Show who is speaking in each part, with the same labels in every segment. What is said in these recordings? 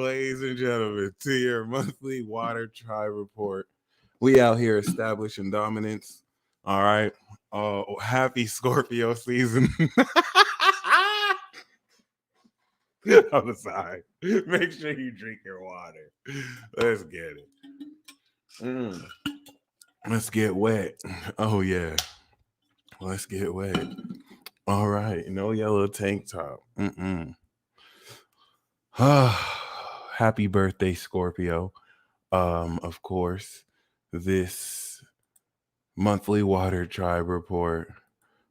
Speaker 1: ladies and gentlemen, to your monthly water tribe report. We out here establishing dominance. All right. Happy Scorpio season. On the side. Make sure you drink your water. Let's get it. Let's get wet. Oh yeah. Let's get wet. All right. No yellow tank top. Happy birthday, Scorpio. Of course, this monthly water tribe report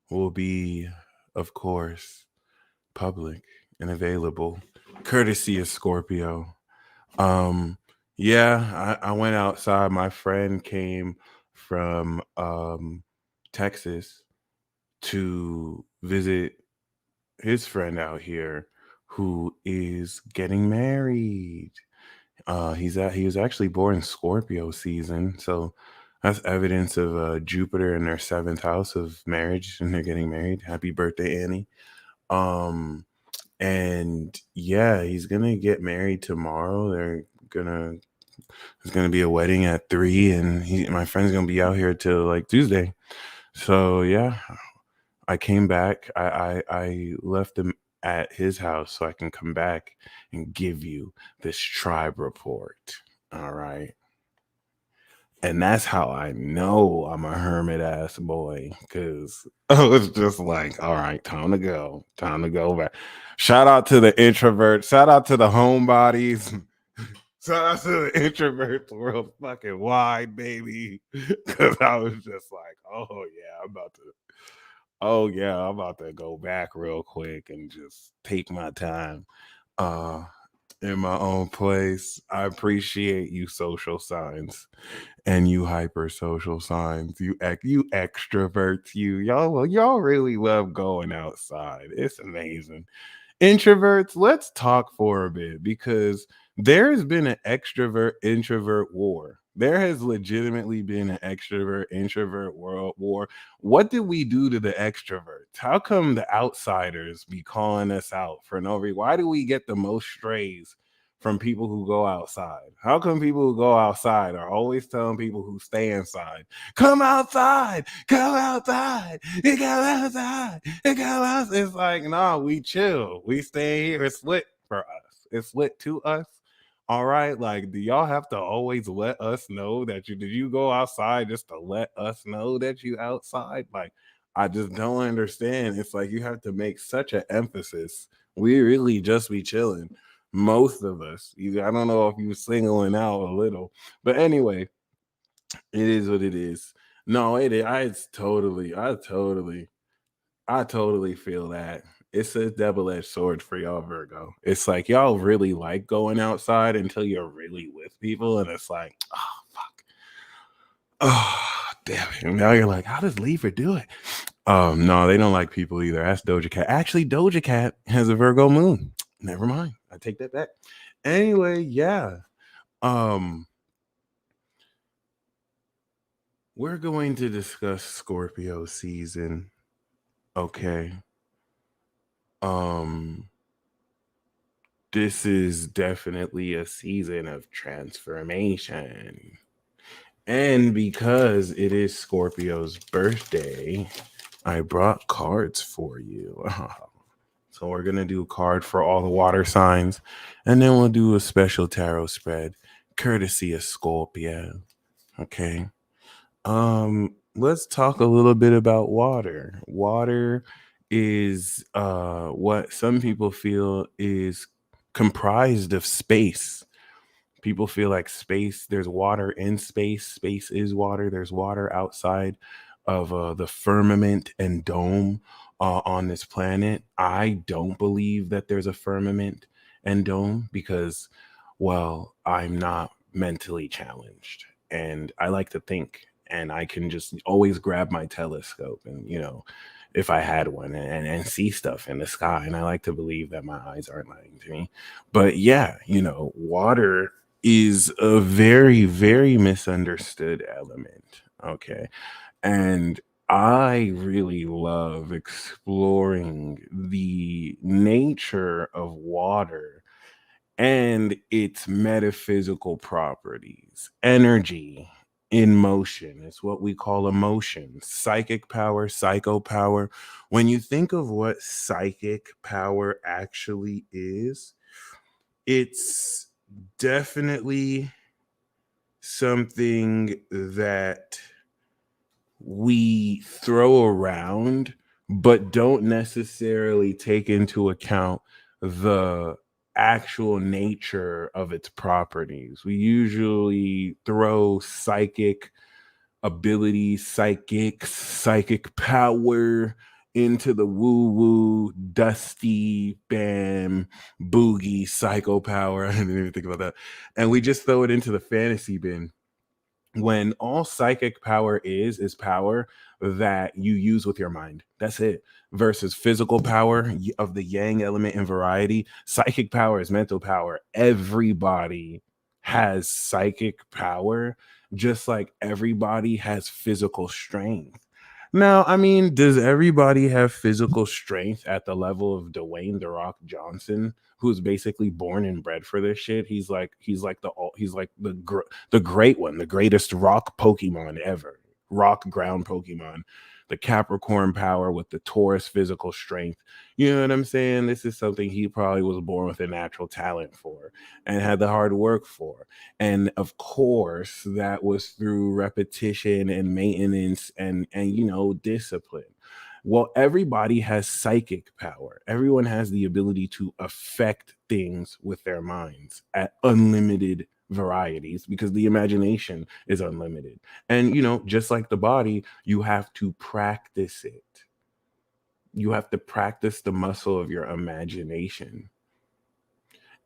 Speaker 1: will be, of course, public and available, courtesy of Scorpio. Yeah, I went outside. My friend came from Texas to visit his friend out here who is getting married. He was actually born Scorpio season, so that's evidence of Jupiter in their seventh house of marriage, and they're getting married. Happy birthday, Annie. Um, and yeah, he's gonna get married tomorrow. There's gonna be a wedding at 3, and my friend's gonna be out here till like Tuesday. So yeah, I came back. I left him at his house so I can come back and give you this tribe report. All right. And that's how I know I'm a hermit ass boy, because I was just like, all right, time to go. Time to go back. Shout out to the introverts. Shout out to the homebodies. Shout out to the introverts world fucking wide, baby. Because I was just like, oh yeah, I'm about to go back real quick and just take my time in my own place. I appreciate you social signs and you hyper social signs. You extroverts, y'all really love going outside. It's amazing. Introverts, let's talk for a bit, because there's been an extrovert introvert war. There has legitimately been an extrovert introvert world war. What did we do to the extroverts? How come the outsiders be calling us out for no reason? Why do we get the most strays from people who go outside? How come people who go outside are always telling people who stay inside, come outside, come outside, you come outside, you come outside? It's like, nah, we chill. We stay here. It's lit for us. It's lit to us. All right. Like, do y'all have to always let us know that did you go outside just to let us know that you outside? Like, I just don't understand. It's like you have to make such an emphasis. We really just be chilling. Most of us. I don't know if you singling out a little, but anyway, it is what it is. No, it is. I totally feel that. It's a double-edged sword for y'all, Virgo. It's like y'all really like going outside until you're really with people, and it's like, oh fuck, oh damn it. And now you're like, how does Lever do it? No, they don't like people either. Ask Doja Cat. Actually, Doja Cat has a Virgo moon. Never mind. I take that back. Anyway, yeah. Um, we're going to discuss Scorpio season. Okay. Um, this is definitely a season of transformation. And because it is Scorpio's birthday, I brought cards for you. So we're going to do a card for all the water signs, and then we'll do a special tarot spread courtesy of Scorpio. Okay. Let's talk a little bit about water. Water is what some people feel is comprised of space. People feel like space, there's water in space. Space is water. There's water outside of the firmament and dome on this planet. I don't believe that there's a firmament and dome because, well, I'm not mentally challenged. And I like to think, and I can just always grab my telescope and, if I had one, and see stuff in the sky. And I like to believe that my eyes aren't lying to me. But yeah, water is a very, very misunderstood element. Okay. And I really love exploring the nature of water and its metaphysical properties. Energy in motion is what we call emotion, psychic power, psycho power. When you think of what psychic power actually is, it's definitely something that we throw around, but don't necessarily take into account the actual nature of its properties. We usually throw psychic abilities, psychic power into the woo woo, dusty, bam, boogie, psycho power. I didn't even think about that. And we just throw it into the fantasy bin when all psychic power is power that you use with your mind. That's it. Versus physical power of the yang element and variety. Psychic power is mental power. Everybody has psychic power, just like everybody has physical strength. Now, I mean, does everybody have physical strength at the level of Dwayne The Rock Johnson, who's basically born and bred for this shit? He's like the great one, the greatest rock Pokemon ever, rock ground Pokemon, the Capricorn power with the Taurus physical strength. You know what I'm saying? This is something he probably was born with a natural talent for and had the hard work for. And of course, that was through repetition and maintenance and discipline. Well, everybody has psychic power. Everyone has the ability to affect things with their minds at unlimited varieties because the imagination is unlimited. And just like the body, you have to practice it. You have to practice the muscle of your imagination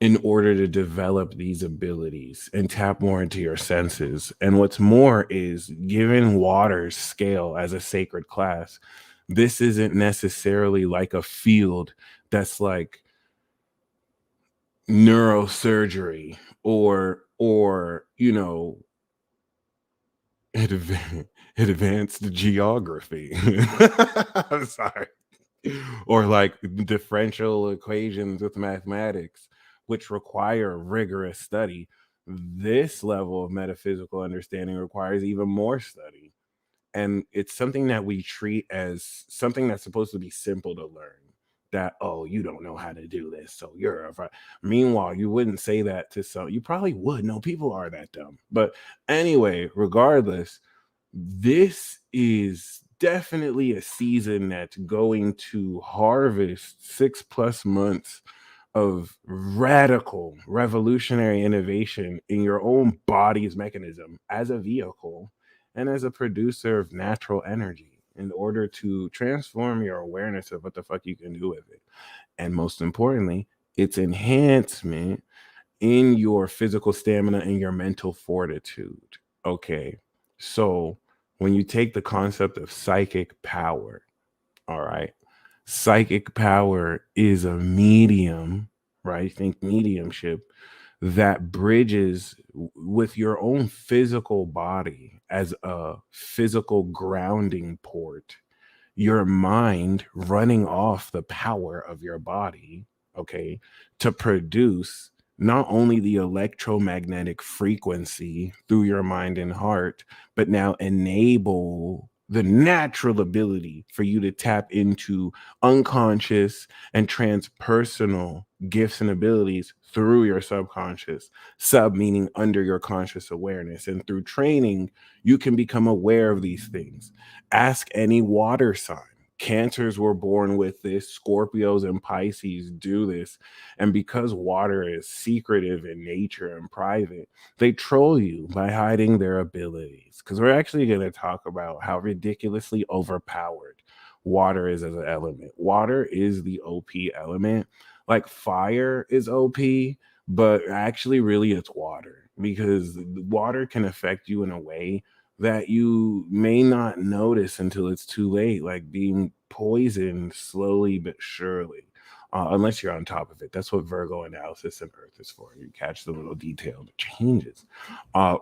Speaker 1: in order to develop these abilities and tap more into your senses. And what's more is, given water's scale as a sacred class, this isn't necessarily like a field that's like neurosurgery or adv- advanced geography. I'm sorry. Or like differential equations with mathematics, which require rigorous study. This level of metaphysical understanding requires even more study. And it's something that we treat as something that's supposed to be simple to learn. That, oh, you don't know how to do this, so you're a meanwhile, you wouldn't say that to some, you probably would. No, people are that dumb. But anyway, regardless, this is definitely a season that's going to harvest 6+ months of radical revolutionary innovation in your own body's mechanism as a vehicle and as a producer of natural energy in order to transform your awareness of what the fuck you can do with it. And most importantly, its enhancement in your physical stamina and your mental fortitude. Okay. So when you take the concept of psychic power, all right, psychic power is a medium, right? Think mediumship that bridges with your own physical body as a physical grounding port, your mind running off the power of your body, okay, to produce not only the electromagnetic frequency through your mind and heart, but now enable the natural ability for you to tap into unconscious and transpersonal gifts and abilities through your subconscious, sub meaning under your conscious awareness. And through training, you can become aware of these things. Ask any water sign. Cancers were born with this. Scorpios and Pisces do this. And because water is secretive in nature and private, they troll you by hiding their abilities. Because we're actually going to talk about how ridiculously overpowered water is as an element. Water is the OP element. Like fire is OP, but actually, really, it's water because water can affect you in a way that you may not notice until it's too late, like being poisoned slowly but surely. unless you're on top of it. That's what Virgo analysis and Earth is for. You catch the little detailed changes.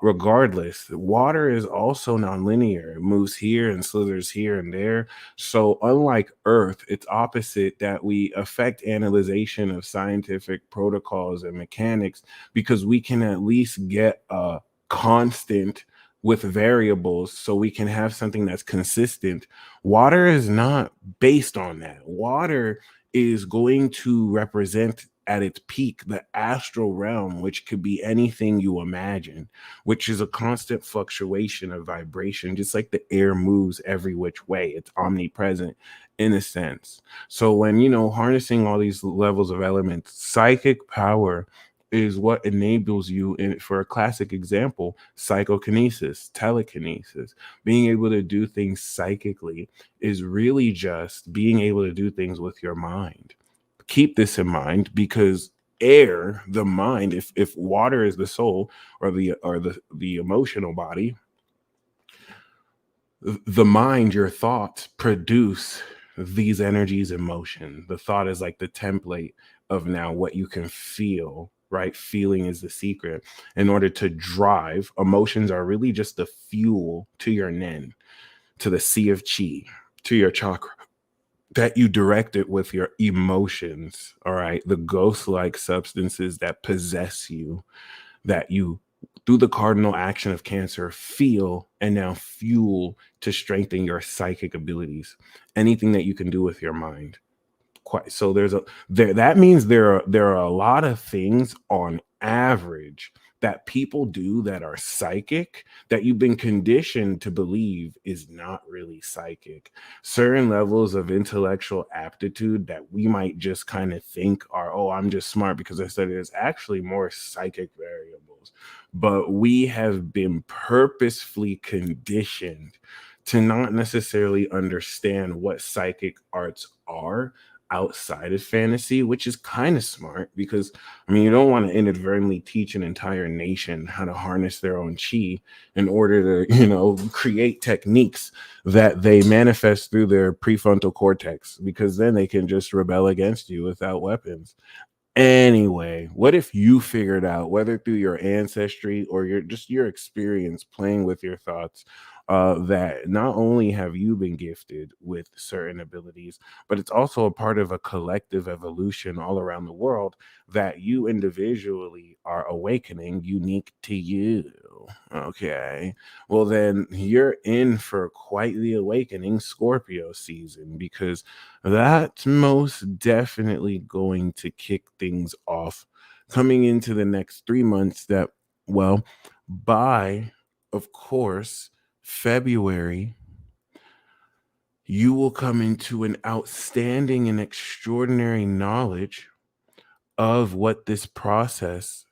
Speaker 1: Regardless, water is also nonlinear. It moves here and slithers here and there. So, unlike Earth, it's opposite that we affect analyzation of scientific protocols and mechanics because we can at least get a constant with variables so we can have something that's consistent. Water is not based on that. Water is going to represent at its peak the astral realm, which could be anything you imagine, which is a constant fluctuation of vibration, just like the air moves every which way. It's omnipresent in a sense. So when harnessing all these levels of elements, psychic power is what enables you in, for a classic example, psychokinesis, telekinesis, being able to do things psychically is really just being able to do things with your mind. Keep this in mind because air, the mind, if water is the soul or the emotional body, the mind, your thoughts produce these energies in motion. The thought is like the template of now what you can feel, right? Feeling is the secret. In order to drive, emotions are really just the fuel to your nen, to the sea of chi, to your chakra that you direct it with your emotions. All right. The ghost like substances that possess you, that you, through the cardinal action of Cancer, feel and now fuel to strengthen your psychic abilities. Anything that you can do with your mind. Quite so that means there are a lot of things on average that people do that are psychic that you've been conditioned to believe is not really psychic. Certain levels of intellectual aptitude that we might just kind of think are, oh, I'm just smart because I studied, is actually more psychic variables. But we have been purposefully conditioned to not necessarily understand what psychic arts are outside of fantasy, which is kind of smart because you don't want to inadvertently teach an entire nation how to harness their own chi in order to, create techniques that they manifest through their prefrontal cortex, because then they can just rebel against you without weapons. Anyway, what if you figured out, whether through your ancestry or your experience playing with your thoughts, that not only have you been gifted with certain abilities, but it's also a part of a collective evolution all around the world that you individually are awakening unique to you. Okay. Well, then you're in for quite the awakening Scorpio season, because that's most definitely going to kick things off coming into the next 3 months. That, well, by, of course, February, you will come into an outstanding and extraordinary knowledge of what this process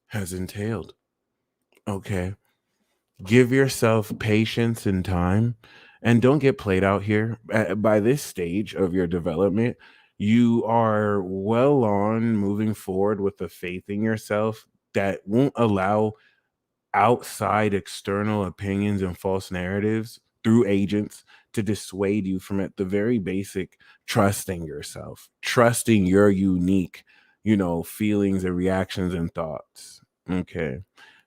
Speaker 1: has entailed. Okay. Give yourself patience and time, and don't get played out here. By this stage of your development, you are well on moving forward with the faith in yourself that won't allow outside external opinions and false narratives through agents to dissuade you from, at the very basic, trusting yourself, trusting your unique, feelings and reactions and thoughts. Okay.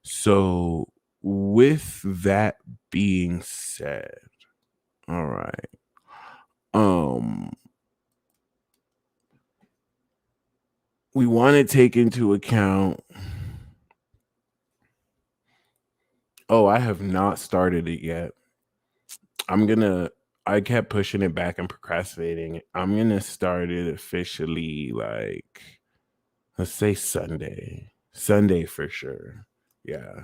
Speaker 1: So with that being said, all right. Um we want to take into account, oh, I have not started it yet. I'm gonna. I kept pushing it back and procrastinating. I'm gonna start it officially, like, let's say Sunday. Sunday for sure. Yeah.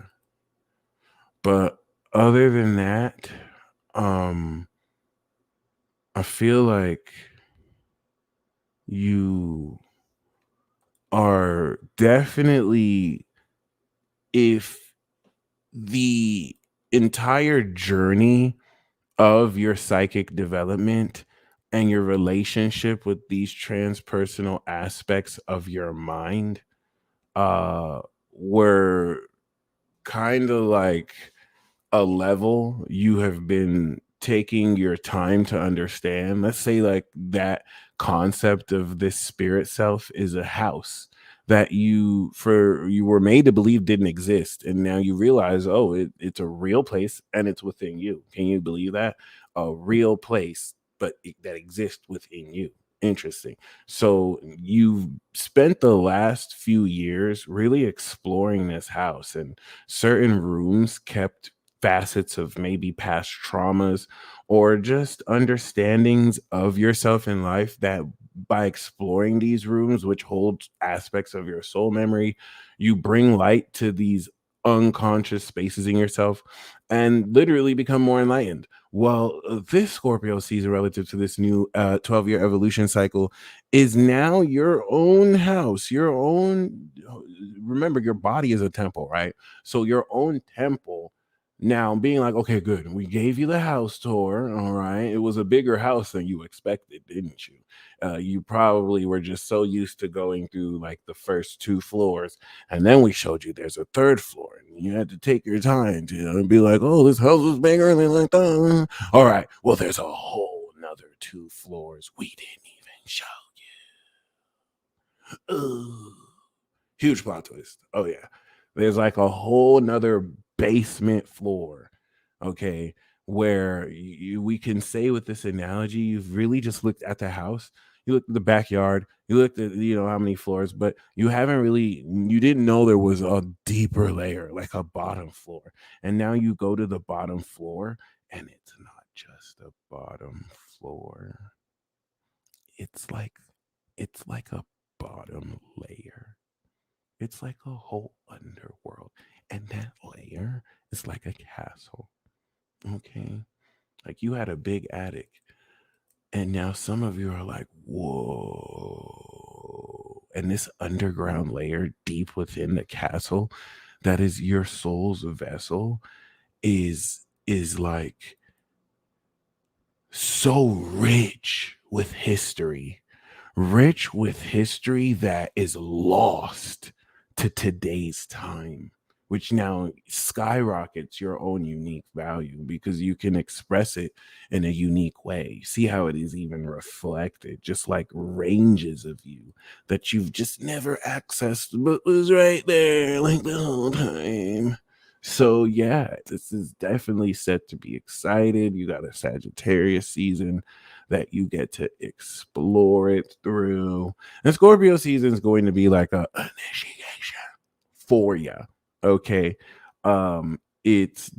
Speaker 1: But other than that, um, I feel like you are definitely, if the entire journey of your psychic development and your relationship with these transpersonal aspects of your mind were kind of like a level you have been taking your time to understand. Let's say like that concept of this spirit self is a house that you were made to believe didn't exist, and now you realize, oh, it's a real place and it's within you. Can you believe that? A real place, but that exists within you. Interesting. So you've spent the last few years really exploring this house, and certain rooms kept facets of maybe past traumas or just understandings of yourself in life that by exploring these rooms, which hold aspects of your soul memory, you bring light to these unconscious spaces in yourself and literally become more enlightened. Well, this Scorpio season relative to this new 12-year evolution cycle is now your own house, your own. Remember, your body is a temple, right? So, your own temple now being like, okay, good. We gave you the house tour. All right. It was a bigger house than you expected, didn't you? You probably were just so used to going through like the first two floors. And then we showed you there's a third floor. And you had to take your time to and be like, oh, this house is bigger than like that. All right. Well, there's a whole another two floors we didn't even show you. Ugh. Huge plot twist. Oh yeah. There's like a whole nother basement floor. Okay. Where we can say with this analogy, you've really just looked at the house. You looked at the backyard. You looked at how many floors, but you didn't know there was a deeper layer, like a bottom floor. And now you go to the bottom floor, and it's not just a bottom floor. It's like a bottom layer. It's like a whole underworld. And that layer is like a castle. Okay. Like you had a big attic. And now some of you are like, whoa. And this underground layer deep within the castle that is your soul's vessel is like so rich with history that is lost to today's time, which now skyrockets your own unique value because you can express it in a unique way. See how it is even reflected, just like ranges of you that you've just never accessed, but was right there like the whole time. So yeah, this is definitely set to be excited. You got a Sagittarius season that you get to explore it through. And Scorpio season is going to be like a initiation for you. Okay. It's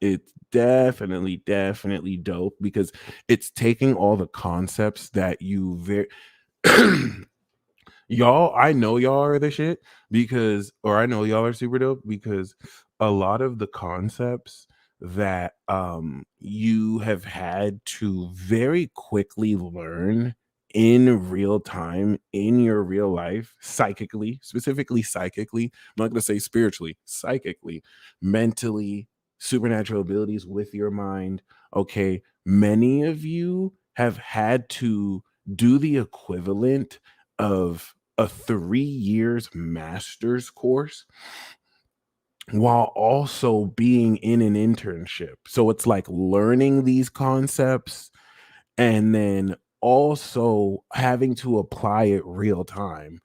Speaker 1: it's definitely dope because it's taking all the concepts that you very y'all, I know y'all are the shit because, or I know y'all are super dope because a lot of the concepts that you have had to very quickly learn in real time in your real life, psychically, specifically psychically. I'm not going to say spiritually, psychically, mentally, supernatural abilities with your mind. Okay, many of you have had to do the equivalent of a 3 years master's course while also being in an internship. So it's like learning these concepts and then also having to apply it real time,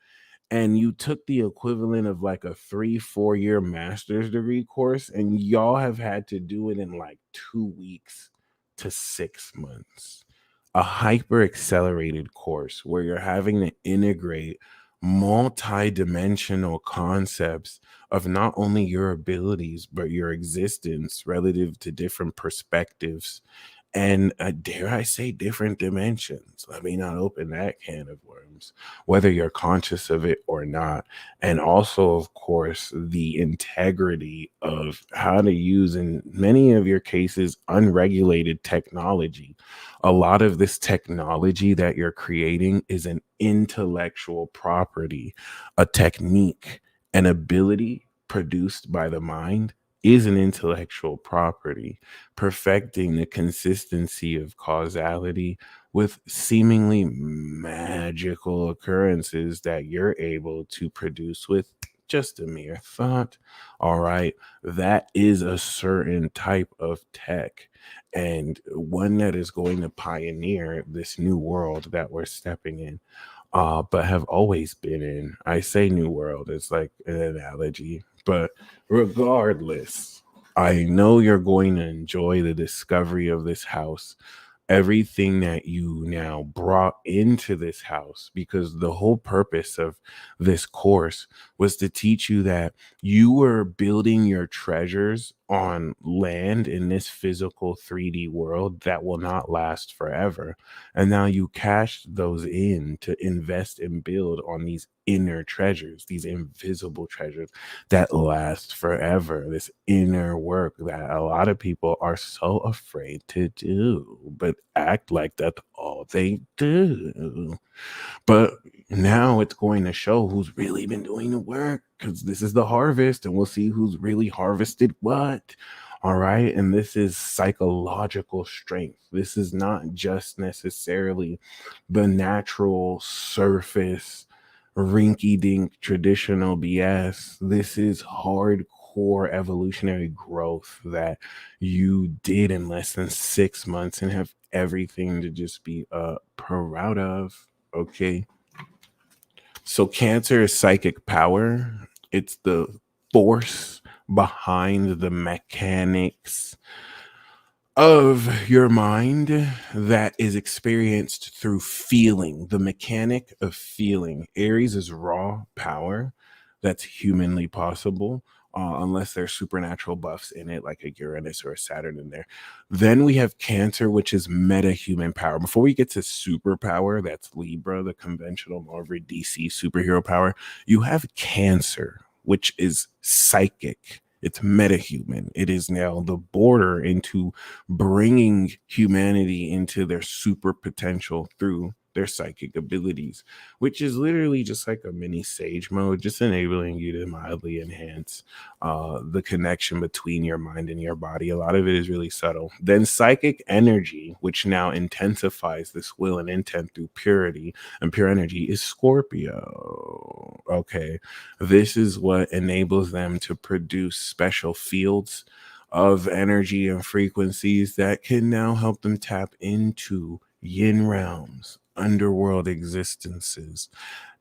Speaker 1: and you took the equivalent of like a 3 4 year master's degree course and y'all have had to do it in like 2 weeks to 6 months, a hyper accelerated course where you're having to integrate multi-dimensional concepts of not only your abilities but your existence relative to different perspectives and dare I say different dimensions. Let me not open that can of worms, whether you're conscious of it or not. And also, of course, the integrity of how to use, in many of your cases, unregulated technology. A lot of this technology that you're creating is an intellectual property, a technique, an ability produced by the mind is an intellectual property, perfecting the consistency of causality with seemingly magical occurrences that you're able to produce with just a mere thought. All right. That is a certain type of tech and one that is going to pioneer this new world that we're stepping in, but have always been in. I say new world, it's like an analogy, but regardless, I know you're going to enjoy the discovery of this house, everything that you now brought into this house, because the whole purpose of this course was to teach you that you were building your treasures on land in this physical 3D world that will not last forever. And now you cashed those in to invest and build on these inner treasures, these invisible treasures that last forever. This inner work that a lot of people are so afraid to do, but act like that's all they do. But now it's going to show who's really been doing the work, because this is the harvest and we'll see who's really harvested what. All right. And this is psychological strength. This is not just necessarily the natural surface, rinky dink traditional BS. This is hardcore evolutionary growth that you did in less than 6 months and have everything to just be proud of. Okay. So Cancer is psychic power. It's the force behind the mechanics of your mind that is experienced through feeling, the mechanic of feeling. Aries is raw power that's humanly possible, unless there's supernatural buffs in it, like a Uranus or a Saturn in there. Then we have Cancer, which is meta human power. Before we get to superpower, that's Libra, the conventional Marvel DC superhero power, you have Cancer, which is psychic. It's metahuman. It is now the border into bringing humanity into their super potential through their psychic abilities, which is literally just like a mini sage mode, just enabling you to mildly enhance the connection between your mind and your body. A lot of it is really subtle. Then psychic energy, which now intensifies this will and intent through purity and pure energy, is Scorpio. Okay. This is what enables them to produce special fields of energy and frequencies that can now help them tap into yin realms, underworld existences.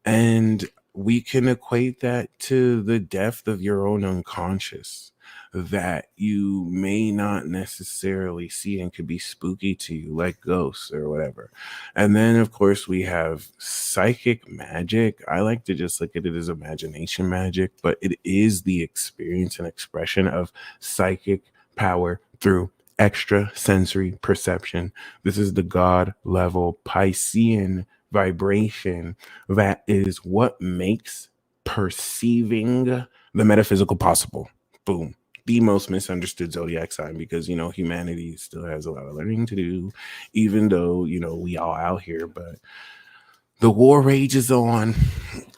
Speaker 1: And we can equate that to the depth of your own unconscious that you may not necessarily see and could be spooky to you, like ghosts or whatever. And then, of course, we have psychic magic. I like to just look at it as imagination magic, but it is the experience and expression of psychic power through extra sensory perception. This is the God level Piscean vibration that is what makes perceiving the metaphysical possible. Boom. The most misunderstood zodiac sign, because humanity still has a lot of learning to do, even though we all out here, but the war rages on.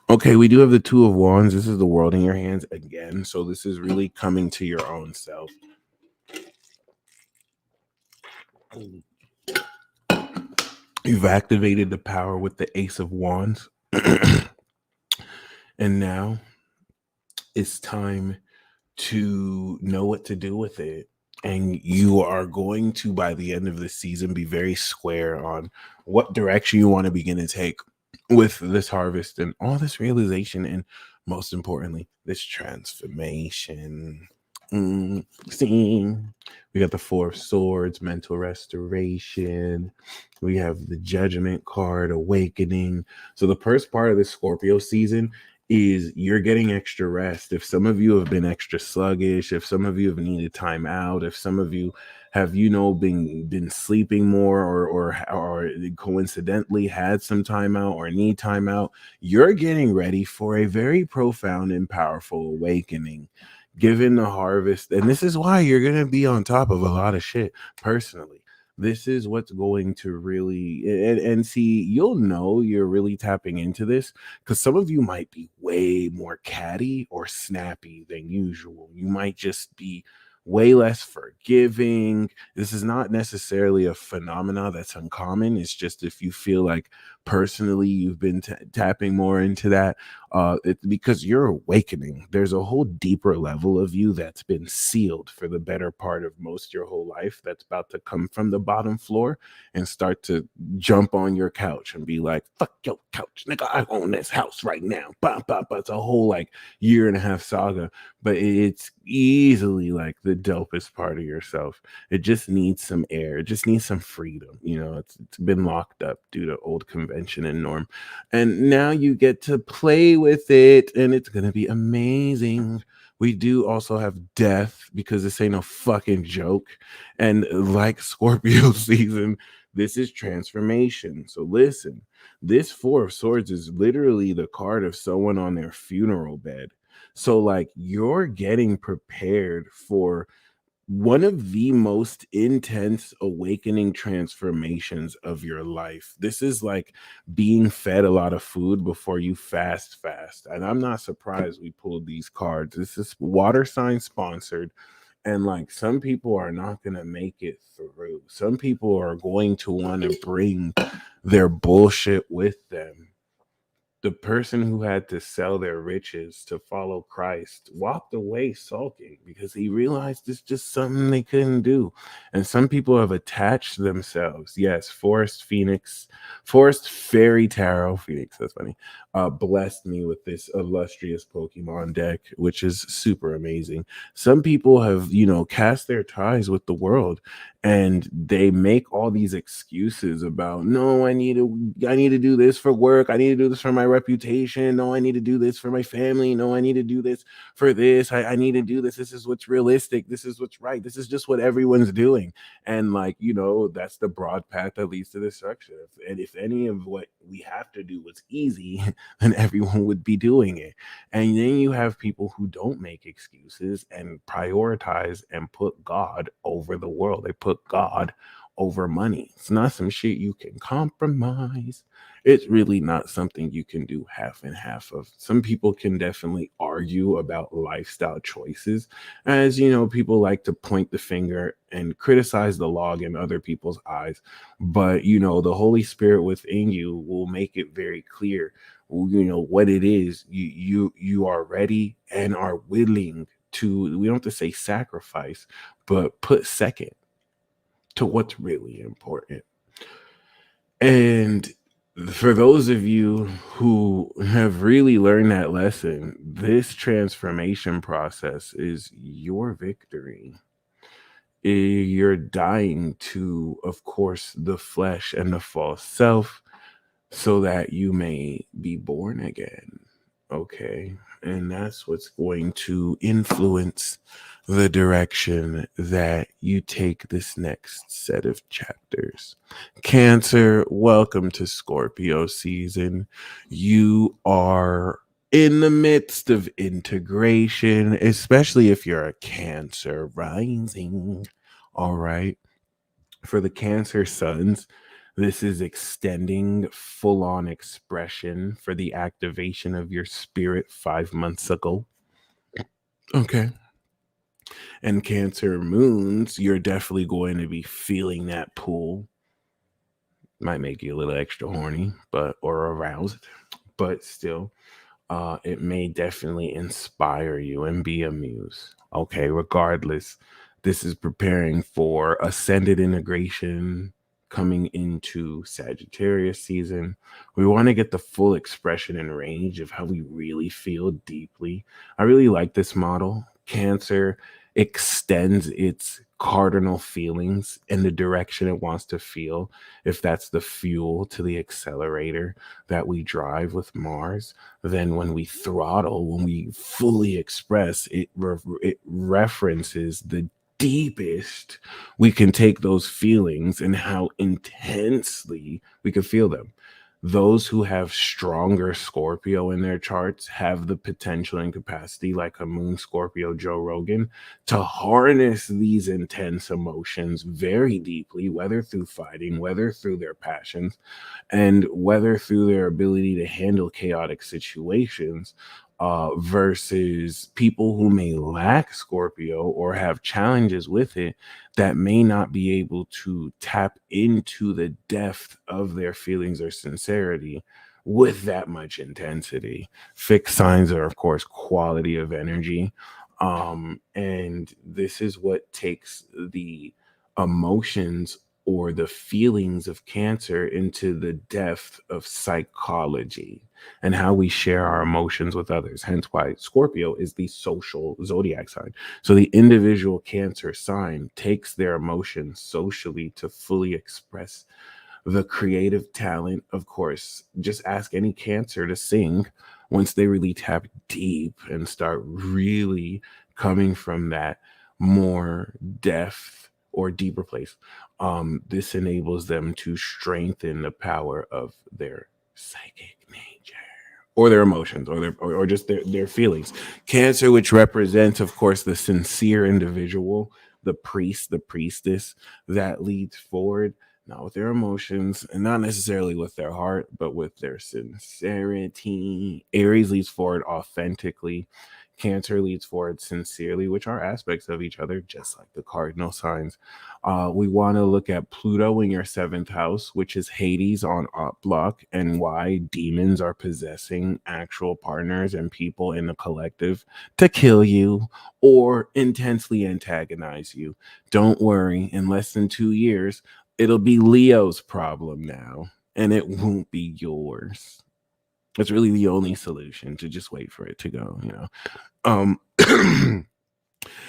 Speaker 1: Okay, we do have the Two of Wands. This is the world in your hands again, so this is really coming to your own self. You've activated the power with the Ace of Wands. And now it's time to know what to do with it. And you are going to, by the end of the season, be very square on what direction you want to begin to take with this harvest and all this realization. And most importantly, this transformation. See, we got the Four of Swords, mental restoration. We have the Judgment card, awakening. So the first part of this Scorpio season is you're getting extra rest. If some of you have been extra sluggish, if some of you have needed time out, if some of you have been sleeping more, or coincidentally had some time out or need time out, you're getting ready for a very profound and powerful awakening given the harvest. And this is why you're going to be on top of a lot of shit personally. This is what's going to really, and see, you'll know you're really tapping into this because some of you might be way more catty or snappy than usual. You might just be way less forgiving. This is not necessarily a phenomena that's uncommon. It's just if you feel like personally you've been tapping more into that, It's because you're awakening. There's a whole deeper level of you that's been sealed for the better part of most your whole life that's about to come from the bottom floor and start to jump on your couch and be like, fuck your couch, nigga. I own this house right now. Bah, bah, bah. It's a whole like year and a half saga, but it's easily like the dopest part of yourself. It just needs some air. It just needs some freedom. It's been locked up due to old convention and norm. And now you get to play with it, and it's going to be amazing. We do also have death because this ain't a fucking joke. And like Scorpio season, this is transformation. So listen, this Four of Swords is literally the card of someone on their funeral bed. So, like, you're getting prepared for one of the most intense awakening transformations of your life. This is like being fed a lot of food before you fast. And I'm not surprised we pulled these cards. This is water sign sponsored. And like some people are not going to make it through. Some people are going to want to bring their bullshit with them. The person who had to sell their riches to follow Christ walked away sulking because he realized it's just something they couldn't do. And some people have attached themselves. Yes, Forest Fairy Tarot Phoenix, that's funny, blessed me with this illustrious Pokemon deck, which is super amazing. Some people have, cast their ties with the world and they make all these excuses about, no, I need to do this for work, I need to do this for my reputation, no, I need to do this for my family, no, I need to do this for this, I need to do this is what's realistic, this is what's right, this is just what everyone's doing. And like, that's the broad path that leads to destruction. And if any of what we have to do was easy, then everyone would be doing it. And then you have people who don't make excuses and prioritize and put God over the world. They put God over money. It's not some shit you can compromise. It's really not something you can do half and half of. Some people can definitely argue about lifestyle choices. As people like to point the finger and criticize the log in other people's eyes. But the Holy Spirit within you will make it very clear what it is you are ready and are willing to, we don't have to say sacrifice, but put second to what's really important. And for those of you who have really learned that lesson, this transformation process is your victory. You're dying to, of course, the flesh and the false self so that you may be born again. Okay. And that's what's going to influence the direction that you take this next set of chapters. Cancer, welcome to Scorpio season. You are in the midst of integration, especially if you're a Cancer rising. All right. For the Cancer suns, this is extending full on expression for the activation of your spirit 5 months ago. Okay. And Cancer moons, you're definitely going to be feeling that pull. Might make you a little extra horny, or aroused, but still, it may definitely inspire you and be a muse. Okay, regardless, this is preparing for ascended integration coming into Sagittarius season. We want to get the full expression and range of how we really feel deeply. I really like this model. Cancer extends its cardinal feelings in the direction it wants to feel, if that's the fuel to the accelerator that we drive with Mars. Then when we throttle, when we fully express, it references the deepest we can take those feelings and how intensely we can feel them. Those who have stronger Scorpio in their charts have the potential and capacity, like a moon Scorpio Joe Rogan, to harness these intense emotions very deeply, whether through fighting, whether through their passions, and whether through their ability to handle chaotic situations, versus people who may lack Scorpio or have challenges with it that may not be able to tap into the depth of their feelings or sincerity with that much intensity. Fixed signs are, of course, quality of energy. And this is what takes the emotions or the feelings of Cancer into the depth of psychology and how we share our emotions with others. Hence why Scorpio is the social zodiac sign. So the individual Cancer sign takes their emotions socially to fully express the creative talent. Of course, just ask any Cancer to sing. Once they really tap deep and start really coming from that more depth or deeper place, this enables them to strengthen the power of their psychic nature or their emotions or or just their feelings. Cancer, which represents, of course, the sincere individual, the priest, the priestess that leads forward, not with their emotions and not necessarily with their heart, but with their sincerity. Aries leads forward authentically. Cancer leads forward sincerely, which are aspects of each other, just like the cardinal signs. We want to look at Pluto in your seventh house, which is Hades on up block, and why demons are possessing actual partners and people in the collective to kill you or intensely antagonize you. Don't worry, in less than 2 years, it'll be Leo's problem now, and it won't be yours. It's really the only solution to just wait for it to go, you know.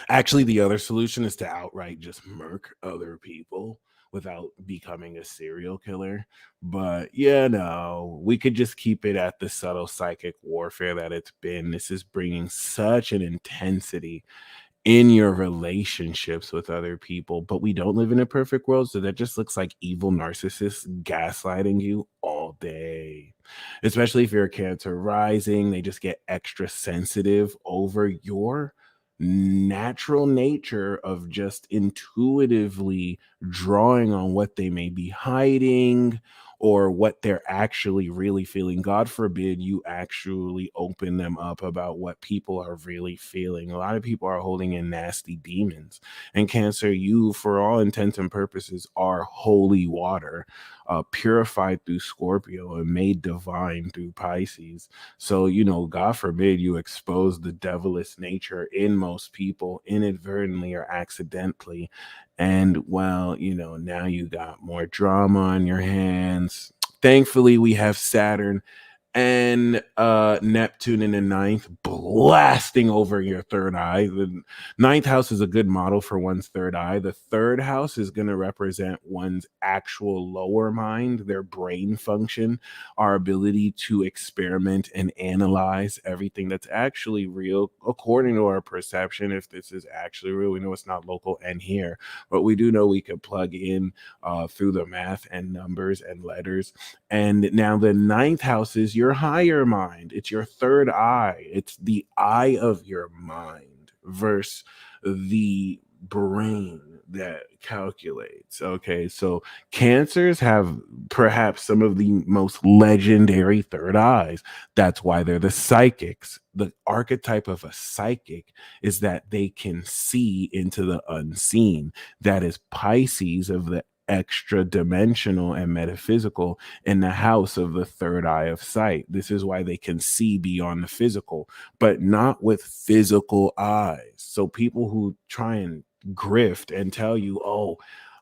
Speaker 1: Actually, the other solution is to outright just murk other people without becoming a serial killer. But yeah, no, we could just keep it at the subtle psychic warfare that it's been. This is bringing such an intensity in your relationships with other people, but we don't live in a perfect world, so that just looks like evil narcissists gaslighting you all day. Especially if you're a Cancer rising, they just get extra sensitive over your natural nature of just intuitively drawing on what they may be hiding or what they're actually really feeling. God forbid you actually open them up about what people are really feeling. A lot of people are holding in nasty demons. And Cancer, you, for all intents and purposes, are holy water, purified through Scorpio and made divine through Pisces. So, God forbid you expose the devilish nature in most people inadvertently or accidentally. And well, now you got more drama on your hands. Thankfully, we have Saturn and Neptune in the ninth, blasting over your third eye. The ninth house is a good model for one's third eye. The third house is going to represent one's actual lower mind, their brain function, our ability to experiment and analyze everything that's actually real according to our perception. If this is actually real, we know it's not local and here, but we do know we could plug in through the math and numbers and letters. And now the ninth house is your higher mind. It's your third eye. It's the eye of your mind versus the brain that calculates. Okay. So Cancers have perhaps some of the most legendary third eyes. That's why they're the psychics. The archetype of a psychic is that they can see into the unseen. That is Pisces of the extra dimensional and metaphysical in the house of the third eye of sight. This is why they can see beyond the physical, but not with physical eyes. So people who try and grift and tell you, oh,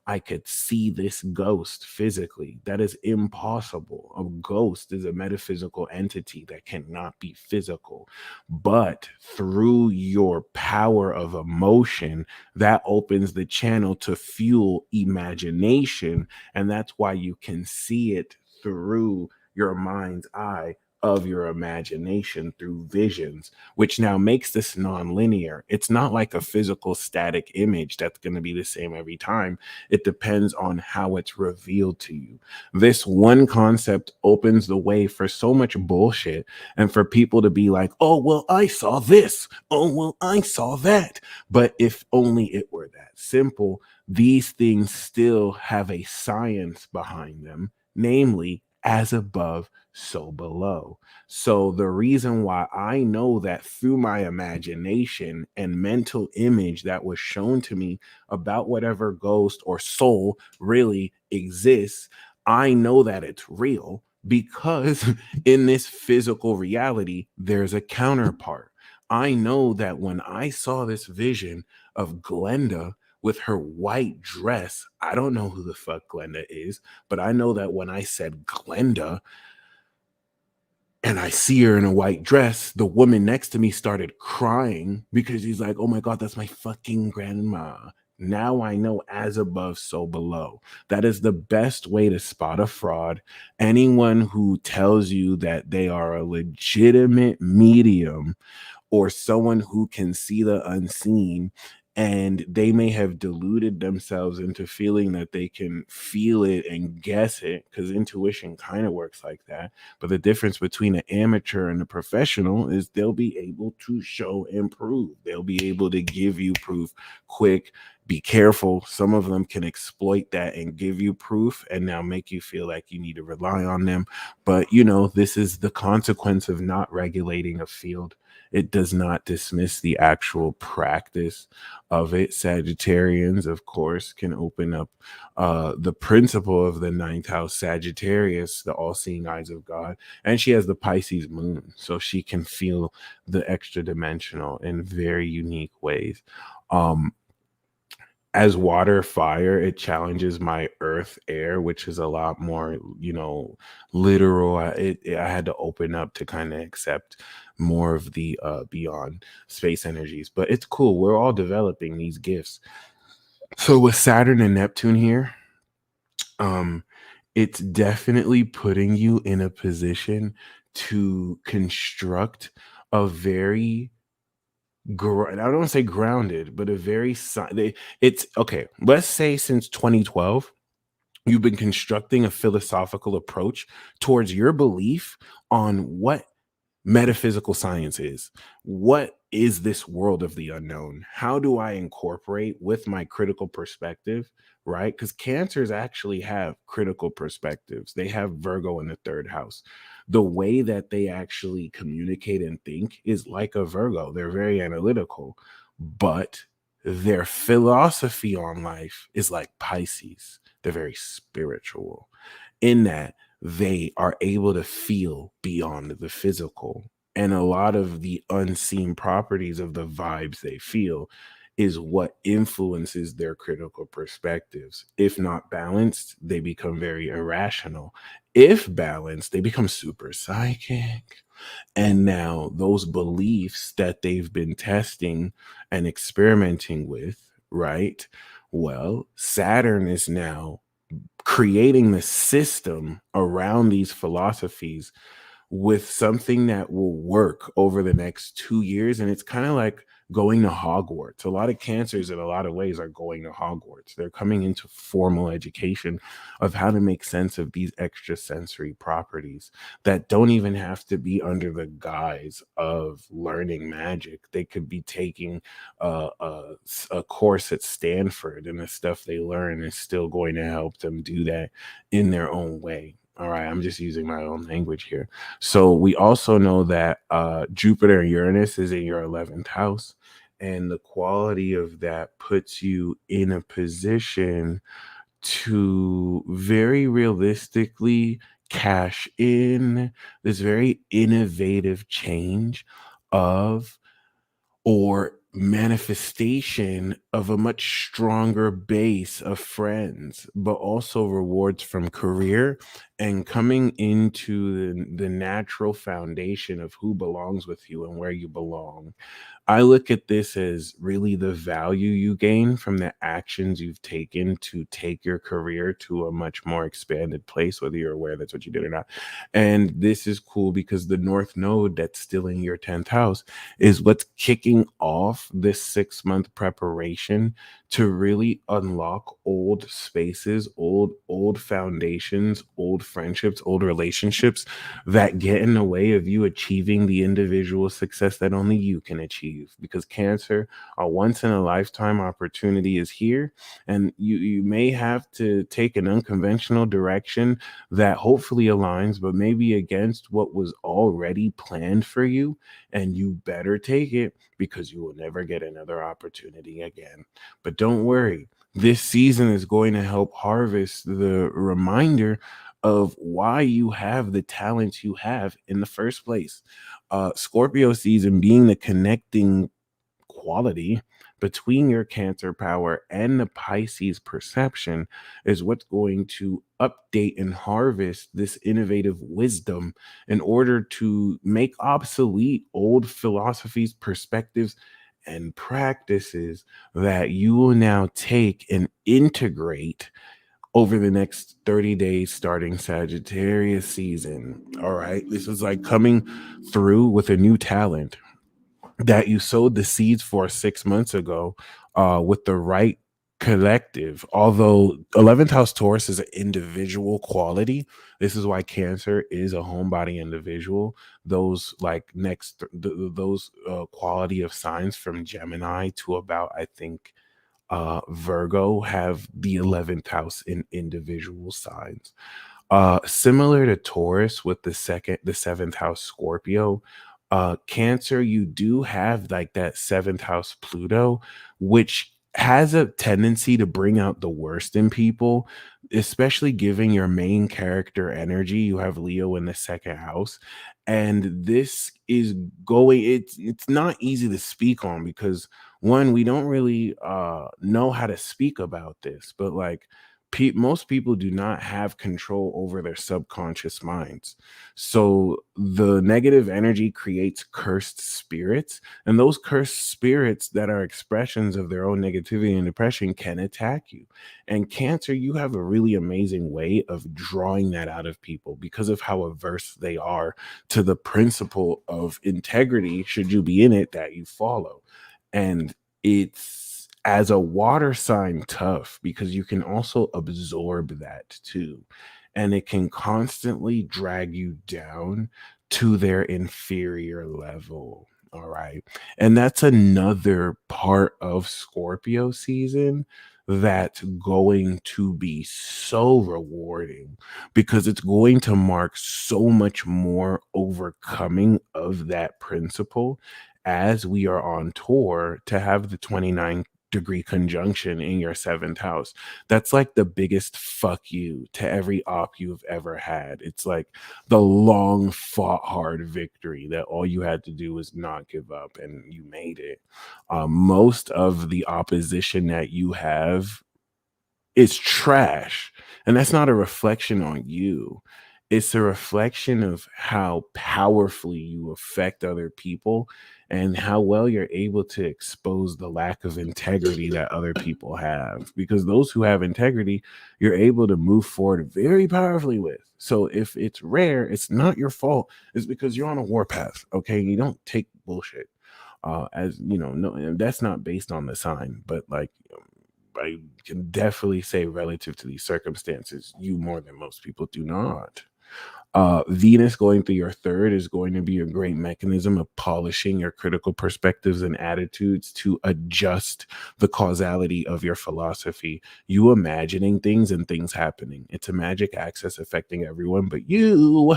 Speaker 1: I could see this ghost physically. That is impossible. A ghost is a metaphysical entity that cannot be physical. But through your power of emotion, that opens the channel to fuel imagination. And that's why you can see it through your mind's eye of your imagination through visions, which now makes this non-linear. It's not like a physical static image that's going to be the same every time. It depends on how it's revealed to you. This one concept opens the way for so much bullshit and for people to be like, oh, well, I saw this. Oh, well, I saw that. But if only it were that simple, these things still have a science behind them, namely, as above, so below. So the reason why I know that through my imagination and mental image that was shown to me about whatever ghost or soul really exists, I know that it's real because in this physical reality, there's a counterpart. I know that when I saw this vision of Glenda with her white dress, I don't know who the fuck Glenda is, but I know that when I said Glenda, and I see her in a white dress, the woman next to me started crying because he's like, oh my God, that's my fucking grandma. Now I know as above, so below. That is the best way to spot a fraud. Anyone who tells you that they are a legitimate medium or someone who can see the unseen, and they may have deluded themselves into feeling that they can feel it and guess it, because intuition kind of works like that. But the difference between an amateur and a professional is they'll be able to show and prove. They'll be able to give you proof quick. Be careful. Some of them can exploit that and give you proof and now make you feel like you need to rely on them. But this is the consequence of not regulating a field. It does not dismiss the actual practice of it. Sagittarians, of course, can open up the principle of the ninth house Sagittarius, the all-seeing eyes of God, and she has the Pisces moon, so she can feel the extra dimensional in very unique ways. Um, as water fire, it challenges my earth air, which is a lot more literal. I had to open up to kind of accept more of the beyond space energies, but it's cool. We're all developing these gifts. So with Saturn and Neptune here, um it's definitely putting you in a position to construct a very I don't want to say grounded, but a very it's okay. Let's say since 2012, you've been constructing a philosophical approach towards your belief on what metaphysical science is. What is this world of the unknown? How do I incorporate with my critical perspective, right? Because cancers actually have critical perspectives. They have Virgo in the third house. The way that they actually communicate and think is like a Virgo. They're very analytical, but their philosophy on life is like Pisces. They're very spiritual in that they are able to feel beyond the physical. And a lot of the unseen properties of the vibes they feel is what influences their critical perspectives. If not balanced, they become very irrational. If balanced, they become super psychic. And now those beliefs that they've been testing and experimenting with, right? Well, Saturn is now creating the system around these philosophies with something that will work over the next 2 years. And it's kind of like going to Hogwarts. A lot of cancers, in a lot of ways, are going to Hogwarts. They're coming into formal education of how to make sense of these extrasensory properties that don't even have to be under the guise of learning magic. They could be taking a course at Stanford, and the stuff they learn is still going to help them do that in their own way. All right, I'm just using my own language here. So we also know that Jupiter and Uranus is in your 11th house. And the quality of that puts you in a position to very realistically cash in this very innovative change of or manifestation of a much stronger base of friends, but also rewards from career and coming into the natural foundation of who belongs with you and where you belong. I look at this as really the value you gain from the actions you've taken to take your career to a much more expanded place, whether you're aware that's what you did or not. And this is cool because the North Node that's still in your 10th house is what's kicking off this 6 month preparation to really unlock old spaces, old foundations, old friendships, old relationships that get in the way of you achieving the individual success that only you can achieve. Because Cancer, a once in a lifetime opportunity is here, and you may have to take an unconventional direction that hopefully aligns, but maybe against what was already planned for you, and you better take it because you will never get another opportunity again. But don't worry, this season is going to help harvest the reminder of why you have the talents you have in the first place. Scorpio season being the connecting quality between your Cancer power and the Pisces perception is what's going to update and harvest this innovative wisdom in order to make obsolete old philosophies, perspectives, and practices that you will now take and integrate over the next 30 days starting Sagittarius season. All right. This is like coming through with a new talent that you sowed the seeds for 6 months ago with the right collective. Although 11th house Taurus is an individual quality, this is why Cancer is a homebody individual. Those like those quality of signs from Gemini to about, I think, Virgo have the 11th house in individual signs. Similar to Taurus with the seventh house Scorpio, Cancer, you do have like that seventh house Pluto, which has a tendency to bring out the worst in people, especially giving your main character energy. You have Leo in the second house, and this is going. It's not easy to speak on because one, we don't really know how to speak about this, but like most people do not have control over their subconscious minds. So the negative energy creates cursed spirits, and those cursed spirits that are expressions of their own negativity and depression can attack you. And Cancer, you have a really amazing way of drawing that out of people because of how averse they are to the principle of integrity, should you be in it, that you follow. And it's, as a water sign, tough because you can also absorb that too, and it can constantly drag you down to their inferior level. All right. And that's another part of Scorpio season that's going to be so rewarding because it's going to mark so much more overcoming of that principle as we are on tour to have the 29-degree conjunction in your seventh house. That's like the biggest fuck you to every op you've ever had. It's like the long fought hard victory that all you had to do was not give up and you made it. Most of the opposition that you have is trash. And that's not a reflection on you. It's a reflection of how powerfully you affect other people and how well you're able to expose the lack of integrity that other people have. Because those who have integrity, you're able to move forward very powerfully with. So if it's rare, it's not your fault. It's because you're on a warpath. Okay. You don't take bullshit. As you know, no, and that's not based on the sign, but like I can definitely say, relative to these circumstances, you more than most people do not. Venus going through your third is going to be a great mechanism of polishing your critical perspectives and attitudes to adjust the causality of your philosophy. You imagining things and things happening. It's a magic access affecting everyone, but you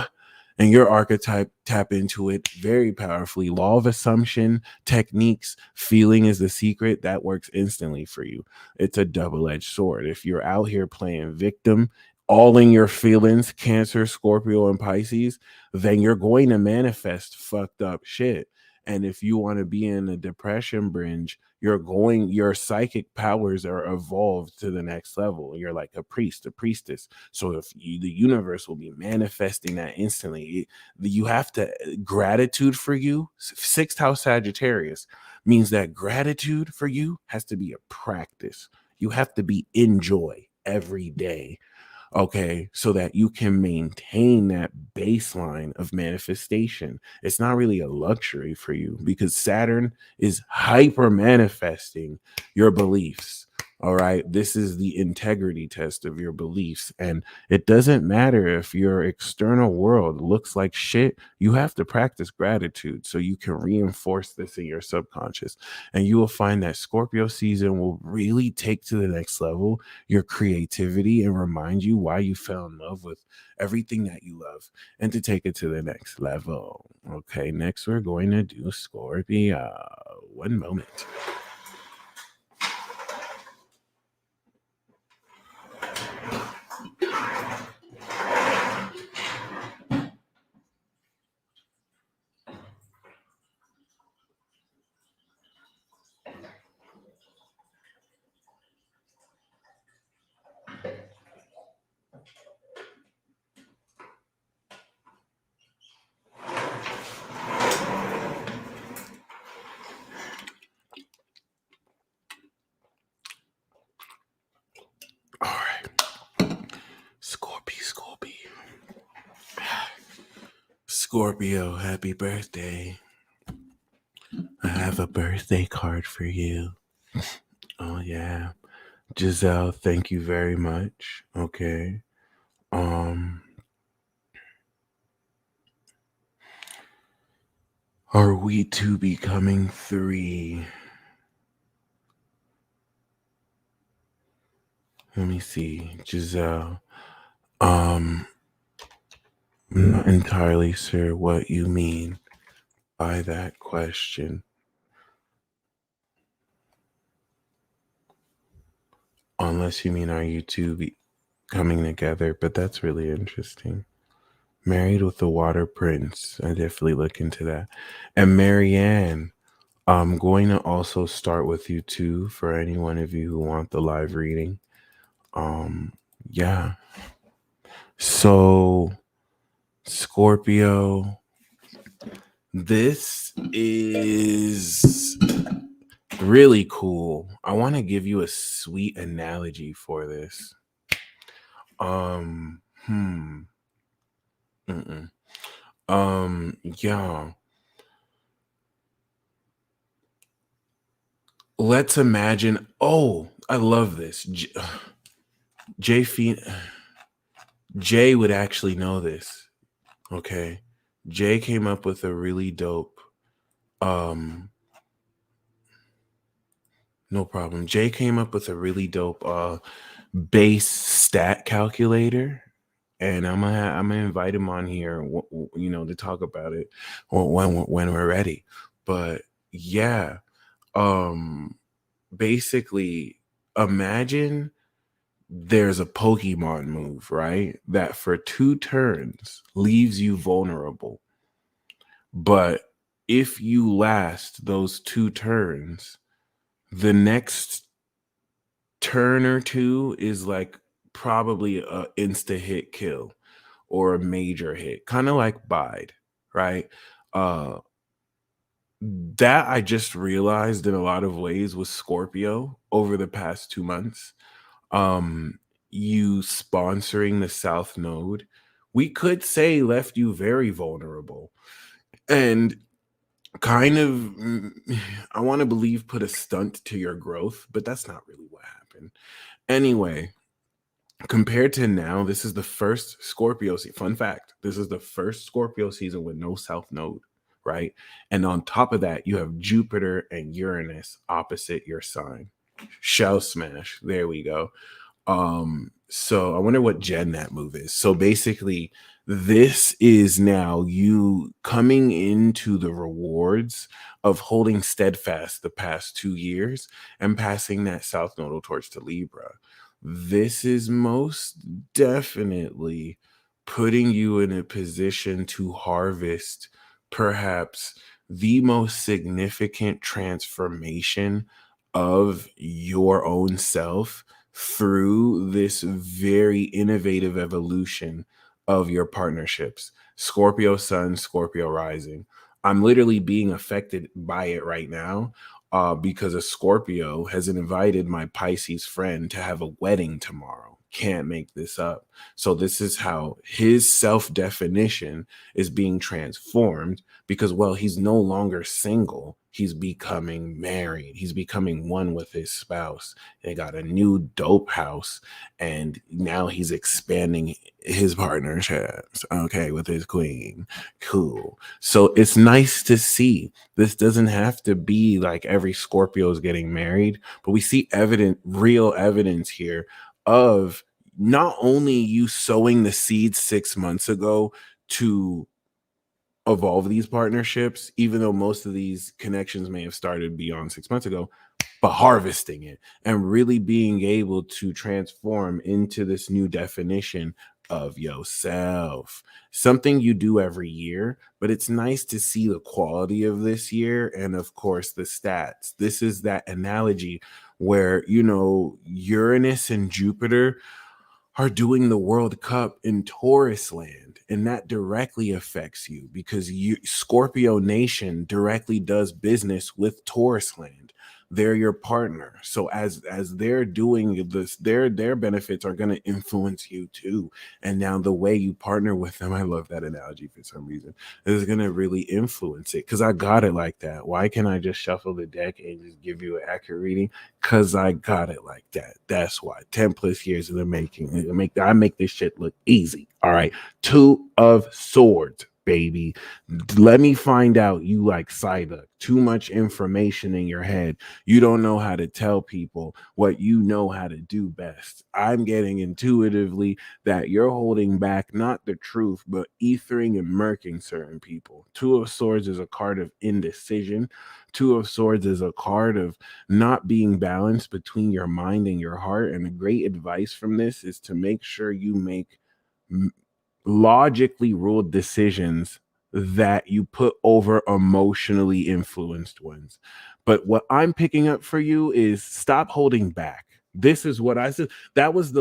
Speaker 1: and your archetype tap into it very powerfully. Law of assumption, techniques, feeling is the secret that works instantly for you. It's a double-edged sword. If you're out here playing victim, all in your feelings, Cancer, Scorpio, and Pisces, then you're going to manifest fucked up shit. And if you want to be in a depression binge, your psychic powers are evolved to the next level. You're like a priest, a priestess. So if the universe will be manifesting that instantly, you have to, gratitude for you, sixth house Sagittarius means that gratitude for you has to be a practice. You have to be in joy every day, okay, so that you can maintain that baseline of manifestation. It's not really a luxury for you because Saturn is hyper manifesting your beliefs. All right, this is the integrity test of your beliefs. And it doesn't matter if your external world looks like shit, you have to practice gratitude so you can reinforce this in your subconscious. And you will find that Scorpio season will really take to the next level your creativity and remind you why you fell in love with everything that you love and to take it to the next level. Okay, next we're going to do Scorpio. One moment. Scorpio, happy birthday. I have a birthday card for you. Oh, yeah. Giselle, thank you very much. Okay. Um, are we two becoming three? Let me see, Giselle. I'm not entirely sure what you mean by that question. Unless you mean, are you two coming together? But that's really interesting. Married with the Water Prince. I definitely look into that. And Marianne, I'm going to also start with you too for any one of you who want the live reading. Um, yeah. So, Scorpio, this is really cool. I want to give you a sweet analogy for this. Um, hmm. Mm-mm. Yeah. Let's imagine. Oh, I love this. Jay Jay would actually know this. Okay. Jay came up with a really dope um no problem. Jay came up with a really dope base stat calculator, and I'm gonna invite him on here, to talk about it when we're ready. But yeah, um basically imagine there's a Pokemon move, right? That for 2 turns leaves you vulnerable. But if you last those 2 turns, the next turn or two is like probably a insta hit kill or a major hit, kind of like Bide, right? Uh that I just realized in a lot of ways was Scorpio over the past 2 months. um you sponsoring the South Node, we could say, left you very vulnerable, and kind of I want to believe put a stunt to your growth, but that's not really what happened. Anyway, compared to now, this is the first Scorpio season. Fun fact, this is the first Scorpio season with no South Node, right? And on top of that, you have Jupiter and Uranus opposite your sign. Shell smash, there we go. So I wonder what gen that move is. So basically, this is now you coming into the rewards of holding steadfast the past 2 years and passing that South Nodal torch to Libra. This is most definitely putting you in a position to harvest perhaps the most significant transformation of your own self through this very innovative evolution of your partnerships. Scorpio Sun, Scorpio Rising. I'm literally being affected by it right now, because a Scorpio has invited my Pisces friend to have a wedding tomorrow. Can't make this up. So, this is how his self definition is being transformed because, well, he's no longer single. He's becoming married. He's becoming one with his spouse. They got a new dope house, and now he's expanding his partnerships, okay, with his queen. Cool. So it's nice to see. This doesn't have to be like every Scorpio is getting married, but we see real evidence here of not only you sowing the seeds 6 months ago to evolve these partnerships, even though most of these connections may have started beyond 6 months ago, but harvesting it and really being able to transform into this new definition of yourself. Something you do every year, but it's nice to see the quality of this year and, of course, the stats. This is that analogy where, Uranus and Jupiter are doing the World Cup in Taurus land, and that directly affects you because Scorpio Nation directly does business with Taurus land. they're your partner. So as they're doing this, their benefits are going to influence you too. And now the way you partner with them, I love that analogy for some reason, is going to really influence it. Because I got it like that. Why can't I just shuffle the deck and just give you an accurate reading? Because I got it like that. That's why. 10 plus years in the making. I make this shit look easy. All right. Two of Swords, baby. Let me find out you like Psyduck. Too much information in your head. You don't know how to tell people what you know how to do best. I'm getting intuitively that you're holding back not the truth, but ethering and murking certain people. Two of Swords is a card of indecision. Two of Swords is a card of not being balanced between your mind and your heart. And a great advice from this is to make sure you make logically ruled decisions that you put over emotionally influenced ones. But what I'm picking up for you is stop holding back. This is what I said. That was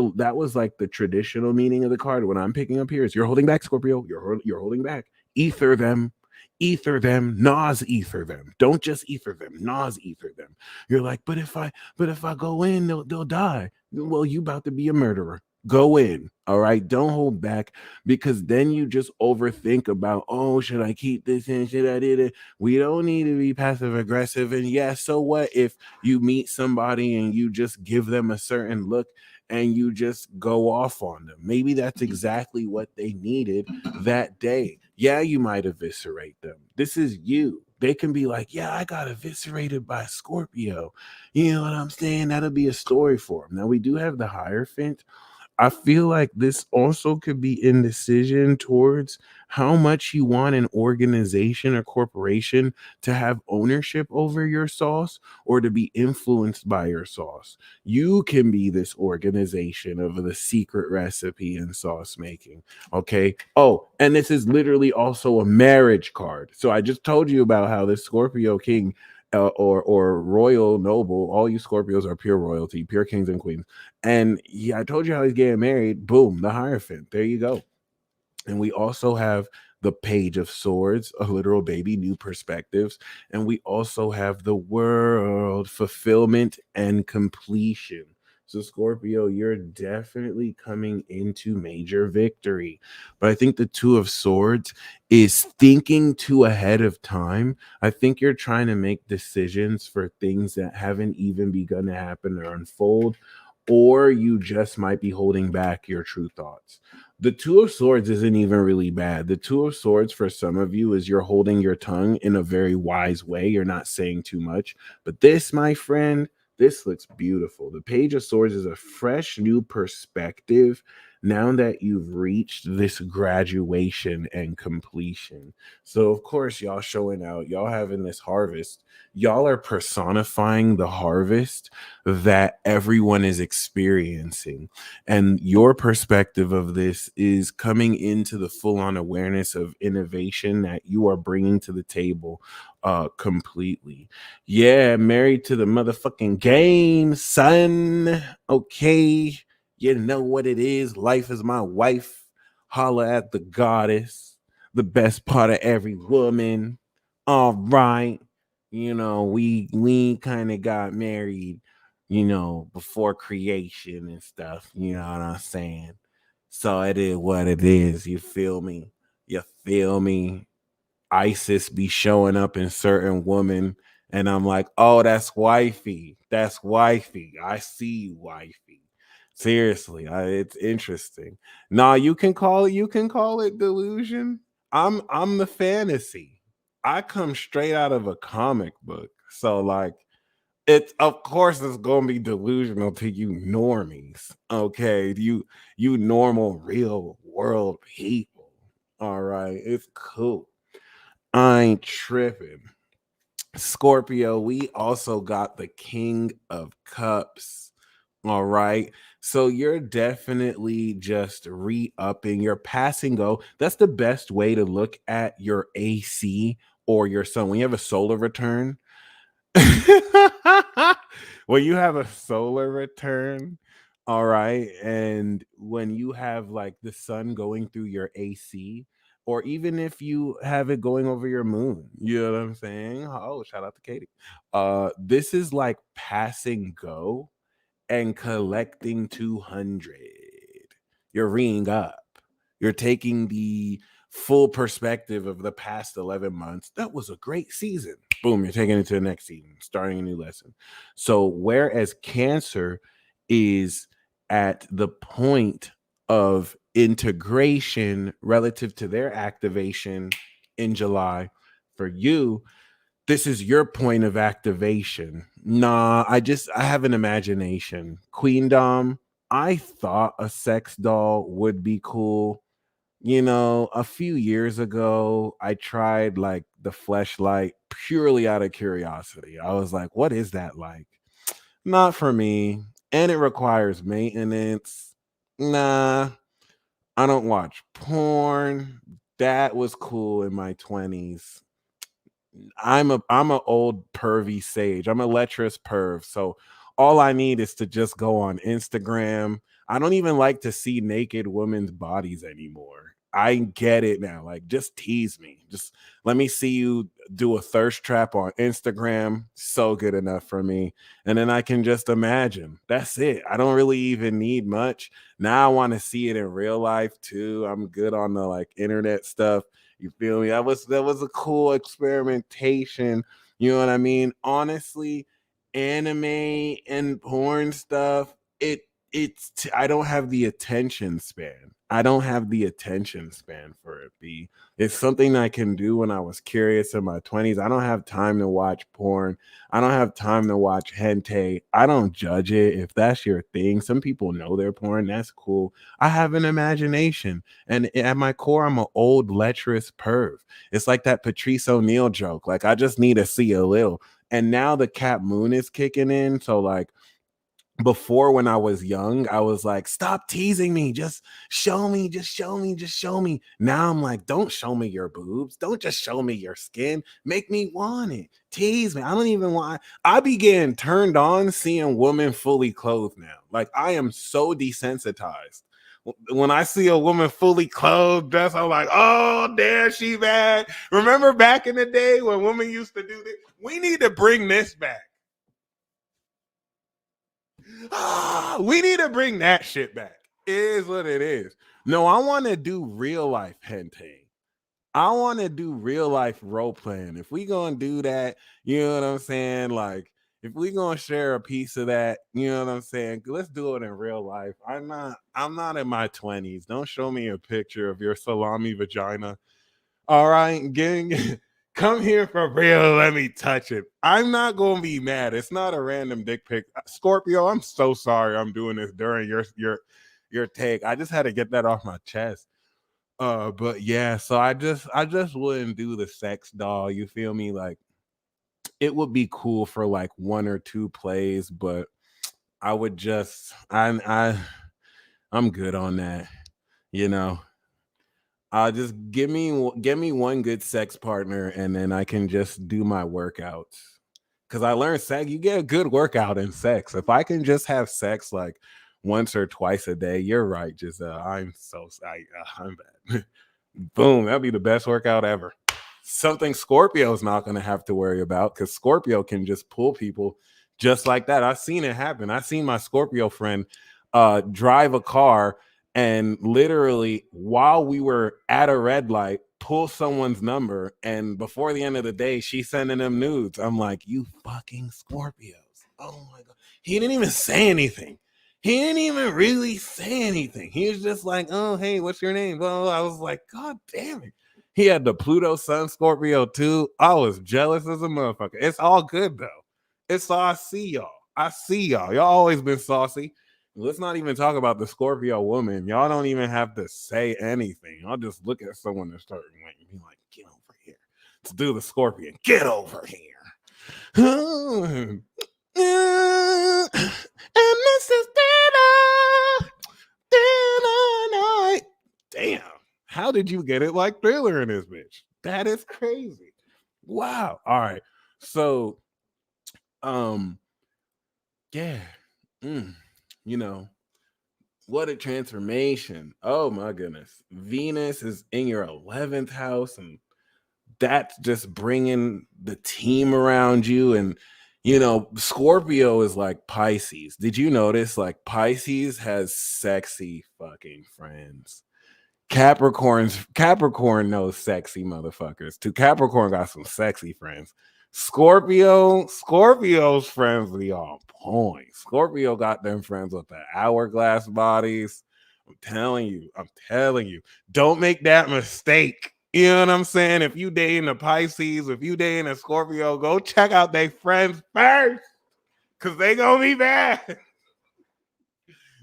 Speaker 1: like the traditional meaning of the card. What I'm picking up here is you're holding back, Scorpio. You're holding back. Ether them, Nas ether them. Don't just ether them, Nas ether them. You're like, but if I go in, they'll die. Well, you about to be a murderer. Go in. All right. Don't hold back, because then you just overthink about, oh, should I keep this in? Should I do it? We don't need to be passive aggressive. And yeah, so what if you meet somebody and you just give them a certain look and you just go off on them? Maybe that's exactly what they needed that day. Yeah, you might eviscerate them. This is you. They can be like, yeah, I got eviscerated by Scorpio. You know what I'm saying? That'll be a story for them. Now, we do have the Hierophant. I feel like this also could be indecision towards how much you want an organization or corporation to have ownership over your sauce or to be influenced by your sauce. You can be this organization of the secret recipe in sauce making. Okay. Oh, and this is literally also a marriage card. So I just told you about how this Scorpio King or royal noble, all you Scorpios are pure royalty, pure kings and queens. And yeah, I told you how he's getting married. Boom, the Hierophant. There you go. And we also have the Page of Swords, a literal baby, new perspectives. And we also have the World, fulfillment and completion. So, Scorpio, you're definitely coming into major victory. But I think the Two of Swords is thinking too ahead of time. I think you're trying to make decisions for things that haven't even begun to happen or unfold, or you just might be holding back your true thoughts. The Two of Swords isn't even really bad. The Two of Swords for some of you is you're holding your tongue in a very wise way. You're not saying too much. But this, my friend, this looks beautiful. The Page of Swords is a fresh new perspective now that you've reached this graduation and completion. So, of course, y'all showing out, y'all having this harvest. Y'all are personifying the harvest that everyone is experiencing. And your perspective of this is coming into the full on awareness of innovation that you are bringing to the table completely. Yeah, married to the motherfucking game, son. Okay. You know what it is. Life is my wife. Holla at the goddess, the best part of every woman. All right. We kind of got married, before creation and stuff. You know what I'm saying? So it is what it is. You feel me? You feel me? ISIS be showing up in certain women, and I'm like, oh, that's wifey. That's wifey. I see you, wifey. Seriously, it's interesting. Nah, you can call it delusion. I'm the fantasy. I come straight out of a comic book. So like it's of course it's gonna be delusional to you normies. Okay. You normal real world people. All right. It's cool. I ain't tripping. Scorpio, we also got the King of Cups. All right. So you're definitely just re-upping, you're passing go. That's the best way to look at your AC or your sun. When you have a solar return, when you have a solar return, all right, and when you have like the sun going through your AC, or even if you have it going over your moon. You know what I'm saying? Oh, shout out to Katie. This is like passing go and collecting 200. You're reing up. You're taking the full perspective of the past 11 months. That was a great season. Boom, you're taking it to the next season, starting a new lesson. So, whereas Cancer is at the point of integration relative to their activation in July, for you, this is your point of activation. Nah, I have an imagination. Queendom, I thought a sex doll would be cool. You know, a few years ago, I tried like the fleshlight purely out of curiosity. I was like, what is that like? Not for me. And it requires maintenance. Nah, I don't watch porn. That was cool in my 20s. I'm a old pervy sage. I'm a lecherous perv. So all I need is to just go on Instagram. I don't even like to see naked women's bodies anymore. I get it now. Like, just tease me. Just let me see you do a thirst trap on Instagram. So good enough for me. And then I can just imagine. That's it. I don't really even need much. Now I want to see it in real life too. I'm good on the like internet stuff. You feel me? That was a cool experimentation. You know what I mean? Honestly, anime and porn stuff, I don't have the attention span. I don't have the attention span for it. It's something I can do when I was curious in my 20s. I don't have time to watch porn. I don't have time to watch hentai. I don't judge it. If that's your thing, some people know their porn. That's cool. I have an imagination. And at my core, I'm an old lecherous perv. It's like that Patrice O'Neill joke. Like, I just need to see a little. And now the Cap Moon is kicking in. So, like, before when I was young, I was like, stop teasing me. Just show me, just show me, just show me. Now I'm like, don't show me your boobs. Don't just show me your skin. Make me want it. Tease me. I don't even want, I began turned on seeing women fully clothed now. Like, I am so desensitized. When I see a woman fully clothed, dressed, I'm like, oh, damn, she bad. Remember back in the day when women used to do this? We need to bring this back. We need to bring that shit back. It is what it is. No, I want to do real life hentai. I want to do real life role playing. If we gonna do that, you know what I'm saying? Like, if we gonna share a piece of that, you know what I'm saying? Let's do it in real life. I'm not in my 20s. Don't show me a picture of your salami vagina. All right, gang. Come here for real. Let me touch it. I'm not gonna be mad. It's not a random dick pic. Scorpio, I'm so sorry I'm doing this during your take. I just had to get that off my chest. But yeah, so I just wouldn't do the sex doll. You feel me? Like, it would be cool for like one or two plays, but I would just I'm good on that. You know, just give me one good sex partner, and then I can just do my workouts. Cause I learned sex, you get a good workout in sex. If I can just have sex like once or twice a day, you're right. Just I'm bad. Boom, that'd be the best workout ever. Something Scorpio's not going to have to worry about because Scorpio can just pull people just like that. I've seen it happen. I've seen my Scorpio friend drive a car and literally while we were at a red light, pull someone's number. And before the end of the day, she's sending them nudes. I'm like, you fucking Scorpios. Oh my God. He didn't even say anything. He didn't even really say anything. He was just like, oh, hey, what's your name? Well, I was like, God damn it. He had the Pluto Sun Scorpio too. I was jealous as a motherfucker. It's all good though. It's all I see y'all. I see y'all. Y'all always been saucy. Let's not even talk about the Scorpio woman. Y'all don't even have to say anything. I'll just look at someone and start and be like, get over here. Let's do the Scorpion. Get over here. And this is dinner night. Damn. How did you get it like Thriller in this bitch? That is crazy. Wow. All right. So, um, yeah. Mm, you know, What a transformation. Oh my goodness. Venus is in your 11th house, and that's just bringing the team around you. And, Scorpio is like Pisces. Did you notice? Like, Pisces has sexy fucking friends. Capricorn knows sexy motherfuckers too. Capricorn got some sexy friends. Scorpio's friends be on point. Scorpio got them friends with the hourglass bodies. I'm telling you, don't make that mistake. You know what I'm saying? If you dating a Pisces, if you dating a Scorpio, go check out their friends first, cause they gonna be bad.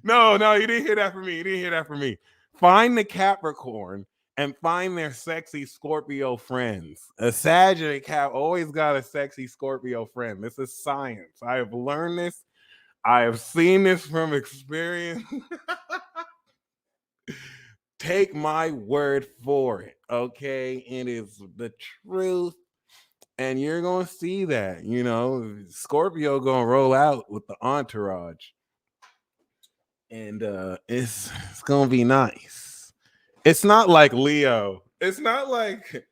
Speaker 1: No, you didn't hear that from me. You didn't hear that from me. Find the Capricorn and find their sexy Scorpio friends. A Sag and a Cap always got a sexy Scorpio friend. This is science. I have learned this. I have seen this from experience. Take my word for it. Okay. It is the truth. And you're going to see that, Scorpio going to roll out with the entourage. And it's gonna be nice. It's not like Leo. It's not like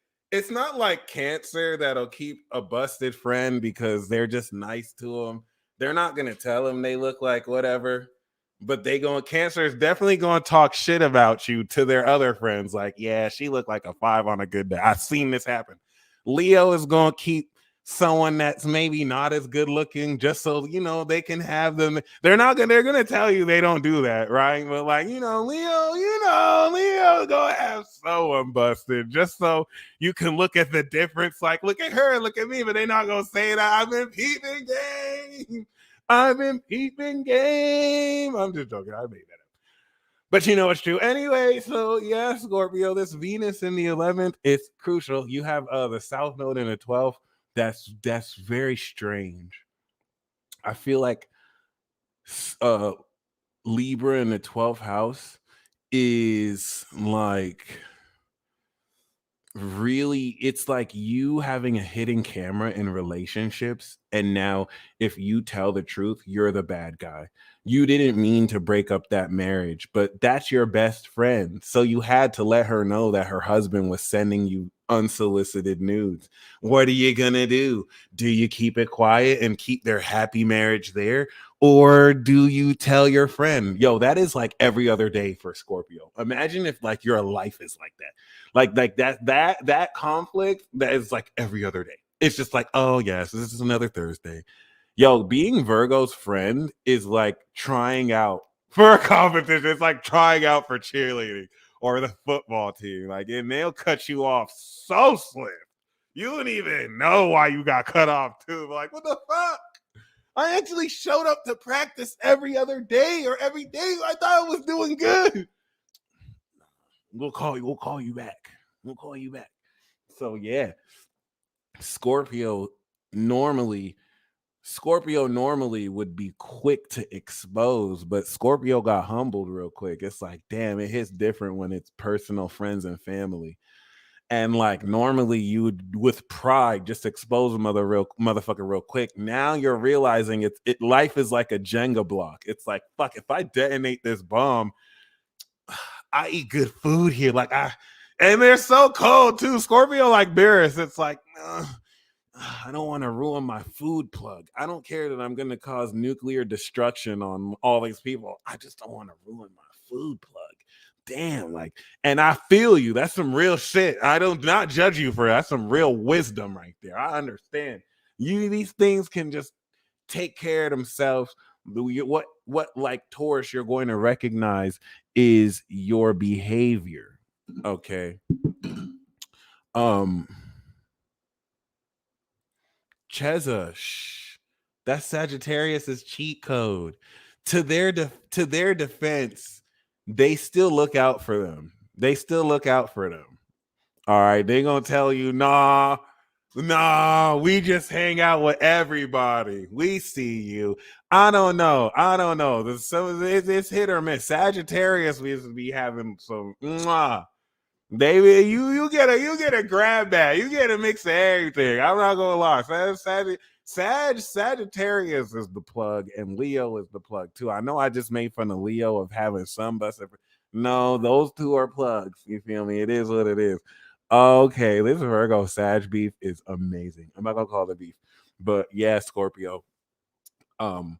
Speaker 1: Cancer that'll keep a busted friend because they're just nice to him. They're not gonna tell him they look like whatever, but Cancer is definitely gonna talk shit about you to their other friends. Like, yeah, she looked like a 5 on a good day. I've seen this happen. Leo is gonna keep someone that's maybe not as good looking just so they can have them. They're gonna tell you they don't do that, right? But like, Leo gonna have someone busted just so you can look at the difference. Like, look at her, look at me, but they're not gonna say that. I've been peeping game. I'm just joking. I made that up. But it's true. Anyway, so yeah, Scorpio, this Venus in the 11th, it's crucial. You have the South Node in the 12th. That's very strange. I feel like Libra in the 12th house is like really, it's like you having a hidden camera in relationships, and now if you tell the truth, you're the bad guy. You didn't mean to break up that marriage, but that's your best friend, so you had to let her know that her husband was sending you unsolicited nudes. What are you gonna do? Do you keep it quiet and keep their happy marriage there, or do you tell your friend? Yo, that is like every other day for Scorpio. Imagine if like your life is like that, like that conflict that is like every other day. It's just like, oh yes, this is another Thursday. Yo, being Virgo's friend is like trying out for a competition. It's like trying out for cheerleading or the football team. Like, and they'll cut you off so swift. You don't even know why you got cut off too. Like, what the fuck? I actually showed up to practice every other day or every day. I thought I was doing good. We'll call you back. We'll call you back. So yeah, Scorpio normally would be quick to expose, but Scorpio got humbled real quick. It's like, damn, it hits different when it's personal friends and family. And like normally you would with pride just expose a motherfucker real quick. Now you're realizing life is like a Jenga block. It's like, fuck, if I detonate this bomb, I eat good food here. And they're so cold too. Scorpio like Beerus. It's like, I don't want to ruin my food plug. I don't care that I'm going to cause nuclear destruction on all these people. I just don't want to ruin my food plug. Damn, and I feel you. That's some real shit. I don't not judge you for that. That's some real wisdom right there. I understand. These things can just take care of themselves. What like Taurus you're going to recognize is your behavior. Okay. Cheza, that's Sagittarius's cheat code. To their defense, they still look out for them. All right, they gonna tell you, nah, we just hang out with everybody. We see you. I don't know. It's hit or miss. Sagittarius, we used to be having some. Baby, you get a grab bag. You get a mix of everything. I'm not gonna lie. Sagittarius is the plug, and Leo is the plug too. I know I just made fun of Leo of having some bus. No, those two are plugs. You feel me? It is what it is. Okay, this Virgo Sag beef is amazing. I'm not gonna call it beef, but yeah, Scorpio. Um,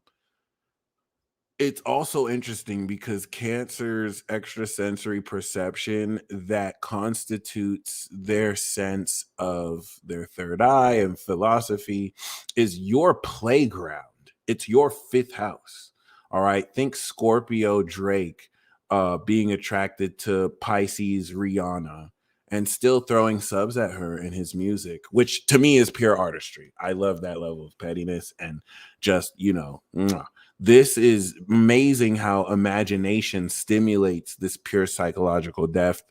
Speaker 1: it's also interesting because Cancer's extrasensory perception that constitutes their sense of their third eye and philosophy is your playground. It's your fifth house. All right. Think Scorpio Drake being attracted to Pisces Rihanna and still throwing subs at her in his music, which to me is pure artistry. I love that level of pettiness and just, mwah. This is amazing how imagination stimulates this pure psychological depth.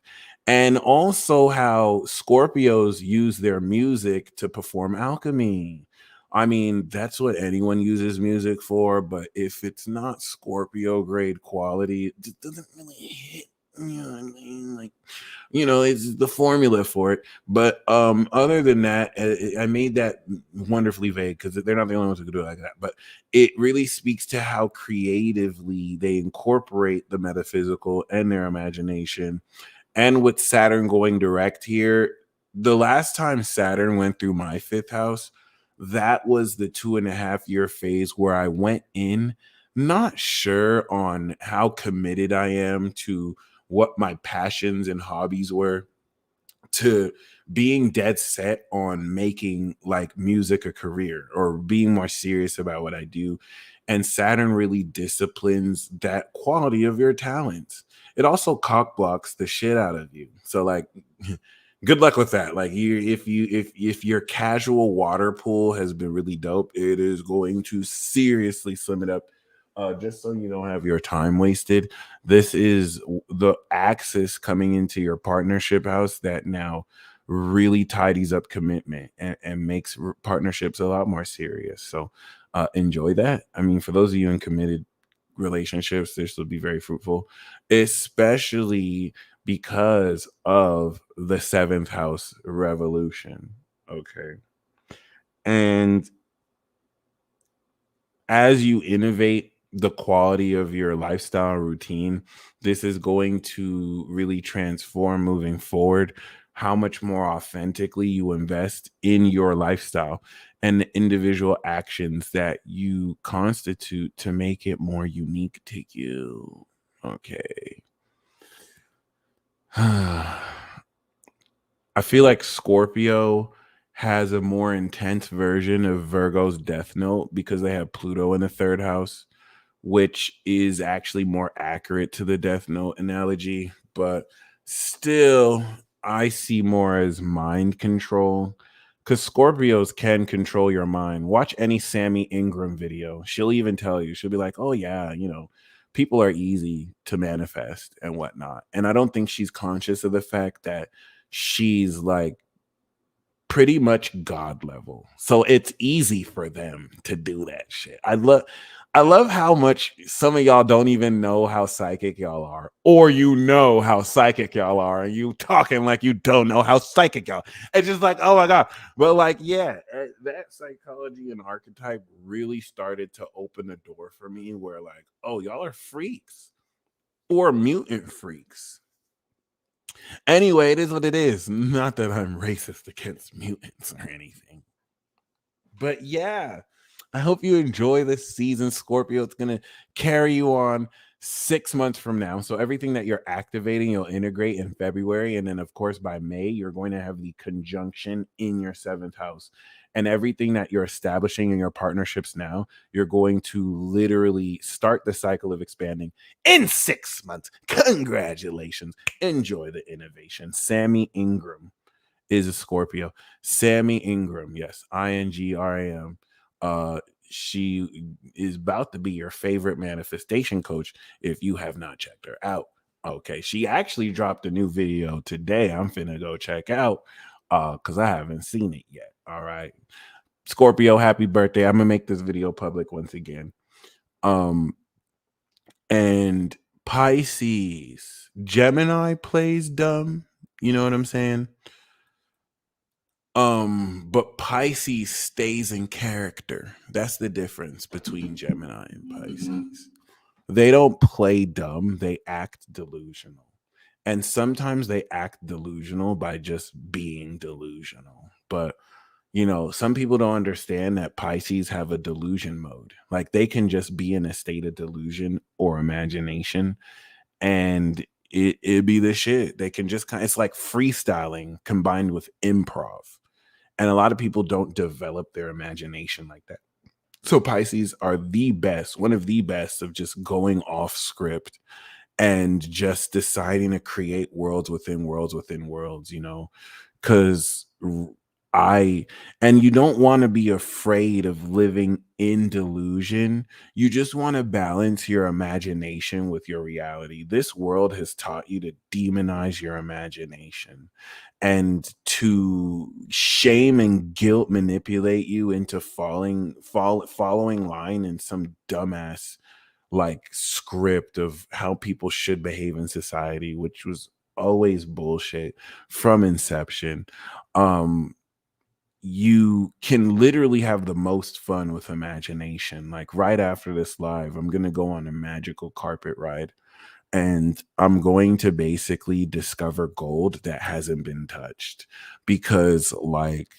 Speaker 1: And also how Scorpios use their music to perform alchemy. I mean, that's what anyone uses music for, but if it's not Scorpio grade quality, it just doesn't really hit. You know what I mean? Like, it's the formula for it. But other than that, I made that wonderfully vague because they're not the only ones who can do it like that. But it really speaks to how creatively they incorporate the metaphysical and their imagination. And with Saturn going direct here, the last time Saturn went through my fifth house, that was the 2.5 year phase where I went in not sure on how committed I am to what my passions and hobbies were, to being dead set on making like music a career or being more serious about what I do. And Saturn really disciplines that quality of your talents. It also cock blocks the shit out of you. So like good luck with that. Like if your casual water pool has been really dope, it is going to seriously slim it up. Just so you don't have your time wasted. This is the axis coming into your partnership house that now really tidies up commitment and makes partnerships a lot more serious. So enjoy that. I mean, for those of you in committed relationships, this will be very fruitful, especially because of the seventh house revolution. Okay. And as you innovate the quality of your lifestyle routine, this is going to really transform moving forward how much more authentically you invest in your lifestyle and the individual actions that you constitute to make it more unique to you. Okay. I feel like Scorpio has a more intense version of Virgo's death note because they have Pluto in the third house, which is actually more accurate to the Death Note analogy. But still, I see more as mind control because Scorpios can control your mind. Watch any Sammy Ingram video. She'll even tell you, she'll be like, oh, yeah, people are easy to manifest and whatnot. And I don't think she's conscious of the fact that she's like pretty much god level. So it's easy for them to do that shit. I love how much some of y'all don't even know how psychic y'all are, or how psychic y'all are, and you talking like you don't know how psychic y'all. It's just like, oh my god. But like, yeah, that psychology and archetype really started to open the door for me where like, oh, y'all are freaks or mutant freaks. Anyway, it is what it is. Not that I'm racist against mutants or anything. But yeah, I hope you enjoy this season, Scorpio. It's going to carry you on 6 months from now. So everything that you're activating, you'll integrate in February. And then, of course, by May, you're going to have the conjunction in your seventh house. And everything that you're establishing in your partnerships now, you're going to literally start the cycle of expanding in 6 months. Congratulations. Enjoy the innovation. Sammy Ingram is a Scorpio. Sammy Ingram, yes, Ingram. She is about to be your favorite manifestation coach if you have not checked her out. Okay, she actually dropped a new video today. I'm finna go check out because I haven't seen it yet. All right. Scorpio, happy birthday. I'm gonna make this video public once again. And Pisces, Gemini plays dumb. You know what I'm saying? But Pisces stays in character. That's the difference between Gemini and Pisces. They don't play dumb, they act delusional. And sometimes they act delusional by just being delusional. But some people don't understand that Pisces have a delusion mode. Like they can just be in a state of delusion or imagination, and it be the shit. They can just it's like freestyling combined with improv. And a lot of people don't develop their imagination like that. So Pisces are the best, one of the best of just going off script and just deciding to create worlds within worlds within worlds, because I and you don't want to be afraid of living in delusion. You just want to balance your imagination with your reality. This world has taught you to demonize your imagination and to shame and guilt manipulate you into following line in some dumbass like script of how people should behave in society, which was always bullshit from inception. Um, you can literally have the most fun with imagination. Like right after this live, I'm gonna go on a magical carpet ride and I'm going to basically discover gold that hasn't been touched because like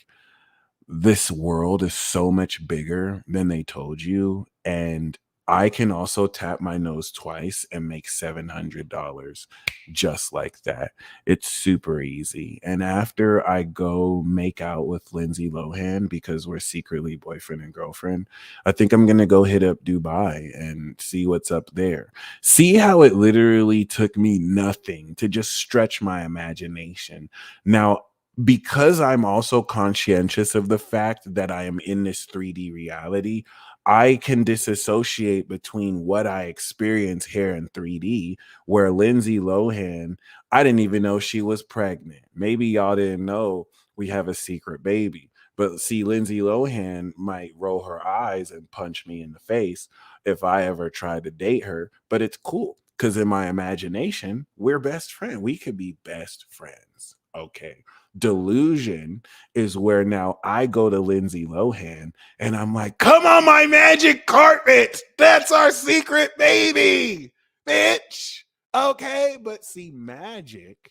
Speaker 1: this world is so much bigger than they told you. And I can also tap my nose twice and make $700 just like that. It's super easy. And after I go make out with Lindsay Lohan because we're secretly boyfriend and girlfriend, I think I'm going to go hit up Dubai and see what's up there. See how it literally took me nothing to just stretch my imagination. Now, because I'm also conscientious of the fact that I am in this 3D reality, I can disassociate between what I experience here in 3D, where Lindsay Lohan, I didn't even know she was pregnant. Maybe y'all didn't know we have a secret baby. But see, Lindsay Lohan might roll her eyes and punch me in the face if I ever try to date her. But it's cool because in my imagination, we're best friends. We could be best friends. Okay. Delusion is where now I go to Lindsay Lohan and I'm like, come on, my magic carpet. That's our secret baby, bitch. Okay. But see, magic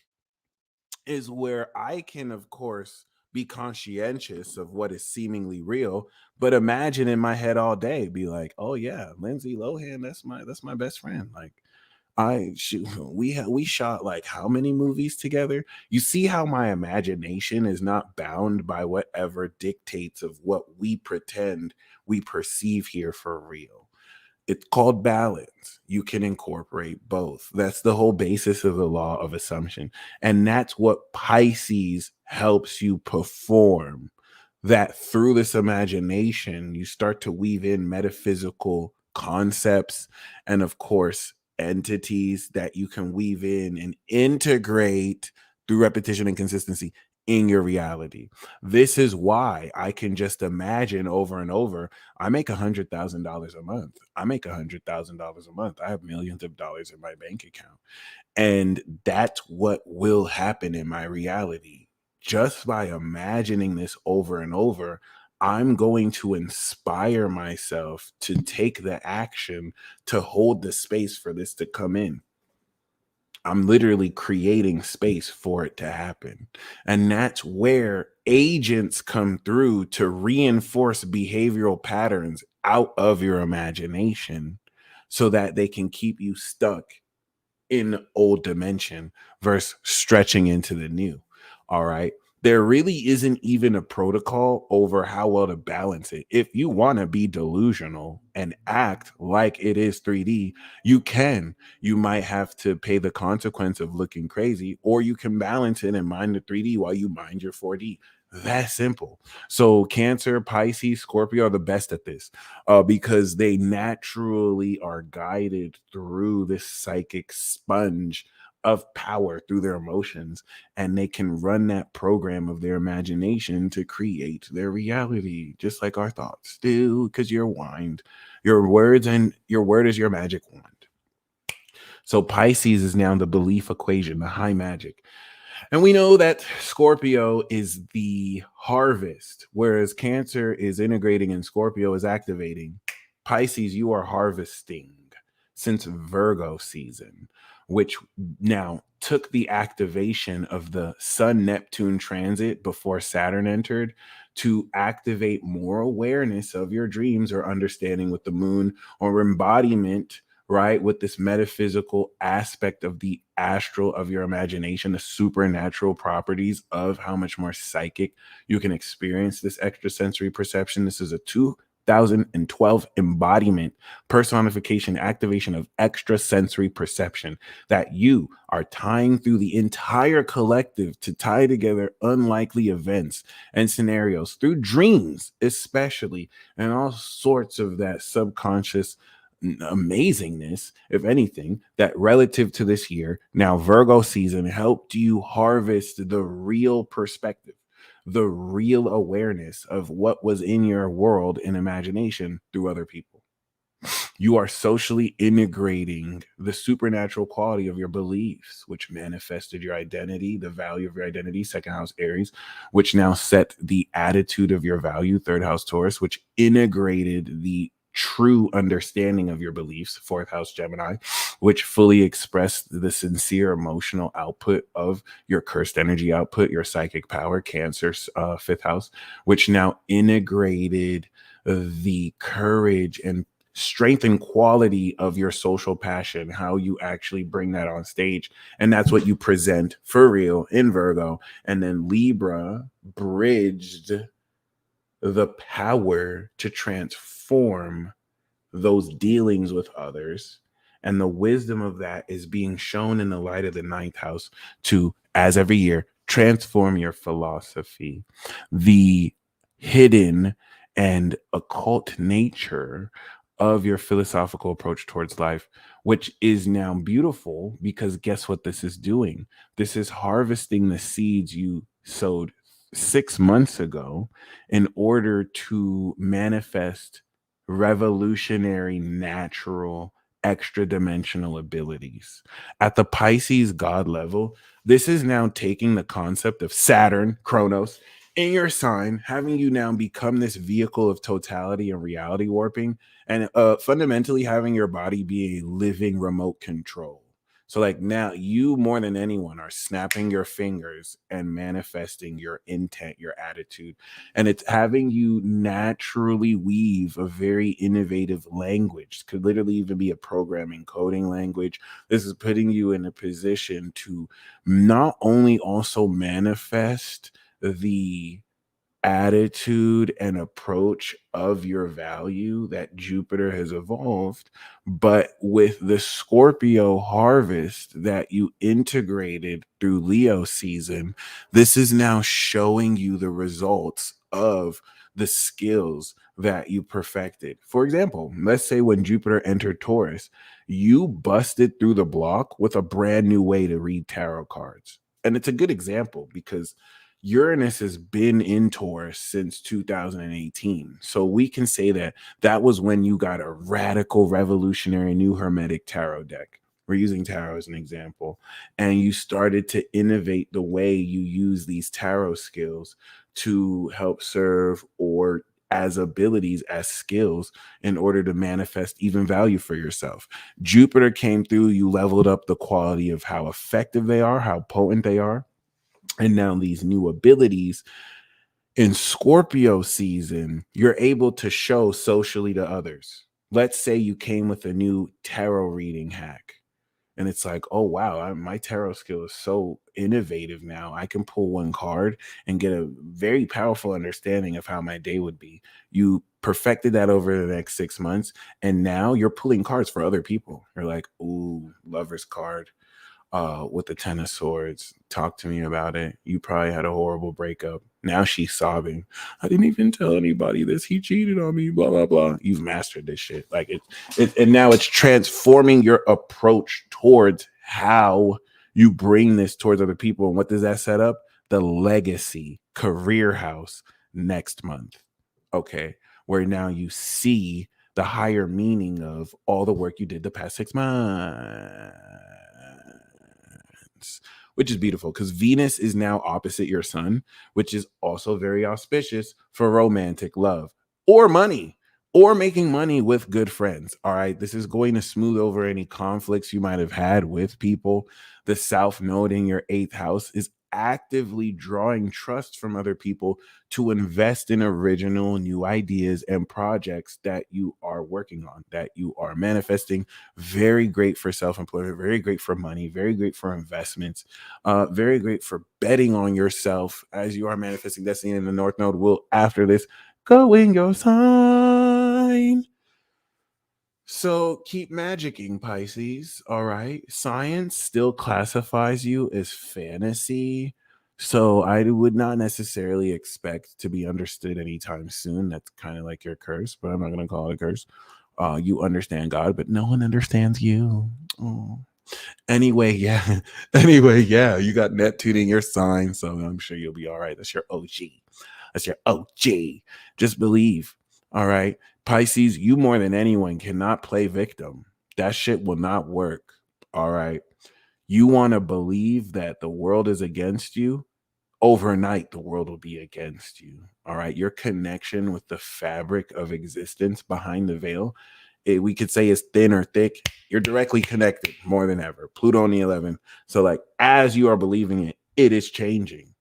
Speaker 1: is where I can, of course, be conscientious of what is seemingly real, but imagine in my head all day, be like, oh yeah, Lindsay Lohan, that's my best friend. Like I shoot, we shot like how many movies together? You see how my imagination is not bound by whatever dictates of what we pretend we perceive here for real. It's called balance. You can incorporate both. That's the whole basis of the law of assumption. And that's what Pisces helps you perform. That through this imagination, you start to weave in metaphysical concepts and, of course, entities that you can weave in and integrate through repetition and consistency in your reality. This is why I can just imagine over and over. I make $100,000 a month. I make $100,000 a month. I have millions of dollars in my bank account. And that's what will happen in my reality. Just by imagining this over and over, I'm going to inspire myself to take the action to hold the space for this to come in. I'm literally creating space for it to happen. And that's where agents come through to reinforce behavioral patterns out of your imagination so that they can keep you stuck in old dimension versus stretching into the new. All right. There really isn't even a protocol over how well to balance it. If you want to be delusional and act like it is 3D, you can. You might have to pay the consequence of looking crazy, or you can balance it and mind the 3D while you mind your 4D. That simple. So Cancer, Pisces, Scorpio are the best at this because they naturally are guided through this psychic sponge of power through their emotions, and they can run that program of their imagination to create their reality, just like our thoughts do, because your wand, your words, and your word is your magic wand. So Pisces is now the belief equation, the high magic. And we know that Scorpio is the harvest, whereas Cancer is integrating and Scorpio is activating. Pisces, you are harvesting since Virgo season, which now took the activation of the Sun Neptune transit before Saturn entered to activate more awareness of your dreams or understanding with the moon or embodiment, right? With this metaphysical aspect of the astral of your imagination, the supernatural properties of how much more psychic you can experience this extrasensory perception. This is a 2012 embodiment, personification, activation of extrasensory perception that you are tying through the entire collective to tie together unlikely events and scenarios through dreams, especially, and all sorts of that subconscious amazingness, if anything, that relative to this year, now Virgo season helped you harvest the real perspective, the real awareness of what was in your world and imagination through other people. You are socially integrating the supernatural quality of your beliefs, which manifested your identity, the value of your identity, second house Aries, which now set the attitude of your value, third house Taurus, which integrated the true understanding of your beliefs, fourth house Gemini, which fully expressed the sincere emotional output of your cursed energy output, your psychic power, Cancer, fifth house, which now integrated the courage and strength and quality of your social passion, how you actually bring that on stage. And that's what you present for real in Virgo. And then Libra bridged the power to transform those dealings with others. And the wisdom of that is being shown in the light of the ninth house to, as every year, transform your philosophy. The hidden and occult nature of your philosophical approach towards life, which is now beautiful because guess what this is doing? This is harvesting the seeds you sowed 6 months ago in order to manifest revolutionary, natural, extra dimensional abilities. At the Pisces God level, this is now taking the concept of Saturn, Chronos, in your sign, having you now become this vehicle of totality and reality warping, and fundamentally having your body be a living remote control. So, like now, you more than anyone are snapping your fingers and manifesting your intent, your attitude, and it's having you naturally weave a very innovative language. Could literally even be a programming coding language. This is putting you in a position to not only also manifest the attitude and approach of your value that Jupiter has evolved, but with the Scorpio harvest that you integrated through Leo season, this is now showing you the results of the skills that you perfected. For example, let's say when Jupiter entered Taurus, you busted through the block with a brand new way to read tarot cards. And it's a good example because Uranus has been in Taurus since 2018. So we can say that that was when you got a radical, revolutionary new Hermetic tarot deck. We're using tarot as an example. And you started to innovate the way you use these tarot skills to help serve or as abilities, as skills in order to manifest even value for yourself. Jupiter came through, you leveled up the quality of how effective they are, how potent they are, and now these new abilities in Scorpio season, you're able to show socially to others. Let's say you came with a new tarot reading hack. And it's like, oh, wow, my tarot skill is so innovative now. I can pull one card and get a very powerful understanding of how my day would be. You perfected that over the next 6 months. And now you're pulling cards for other people. You're like, ooh, lover's card with the Ten of Swords. Talk to me about it. You probably had a horrible breakup. Now she's sobbing. I didn't even tell anybody this. He cheated on me. Blah blah blah. You've mastered this shit. Like and now it's transforming your approach towards how you bring this towards other people. And what does that set up? The legacy career house next month. Okay, where now you see the higher meaning of all the work you did the past 6 months, which is beautiful because Venus is now opposite your sun, which is also very auspicious for romantic love or money or making money with good friends. All right. This is going to smooth over any conflicts you might have had with people. The South Node in your eighth house is actively drawing trust from other people to invest in original new ideas and projects that you are working on, that you are manifesting. Very great for self-employment, very great for money, very great for investments, very great for betting on yourself as you are manifesting destiny. In the North Node will, after this, go in your sign. So keep magicking, Pisces. All right. Science still classifies you as fantasy. So I would not necessarily expect to be understood anytime soon. That's kind of like your curse, but I'm not going to call it a curse. You understand God, but no one understands you. Oh. Anyway, yeah. Anyway, yeah. You got Neptune in your sign, so I'm sure you'll be all right. That's your OG. That's your OG. Just believe. All right. Pisces, you more than anyone cannot play victim. That shit will not work. All right. You want to believe that the world is against you. Overnight, the world will be against you. All right. Your connection with the fabric of existence behind the veil, we could say is thin or thick. You're directly connected more than ever. Pluto on the 11th. So, like, as you are believing it, it is changing.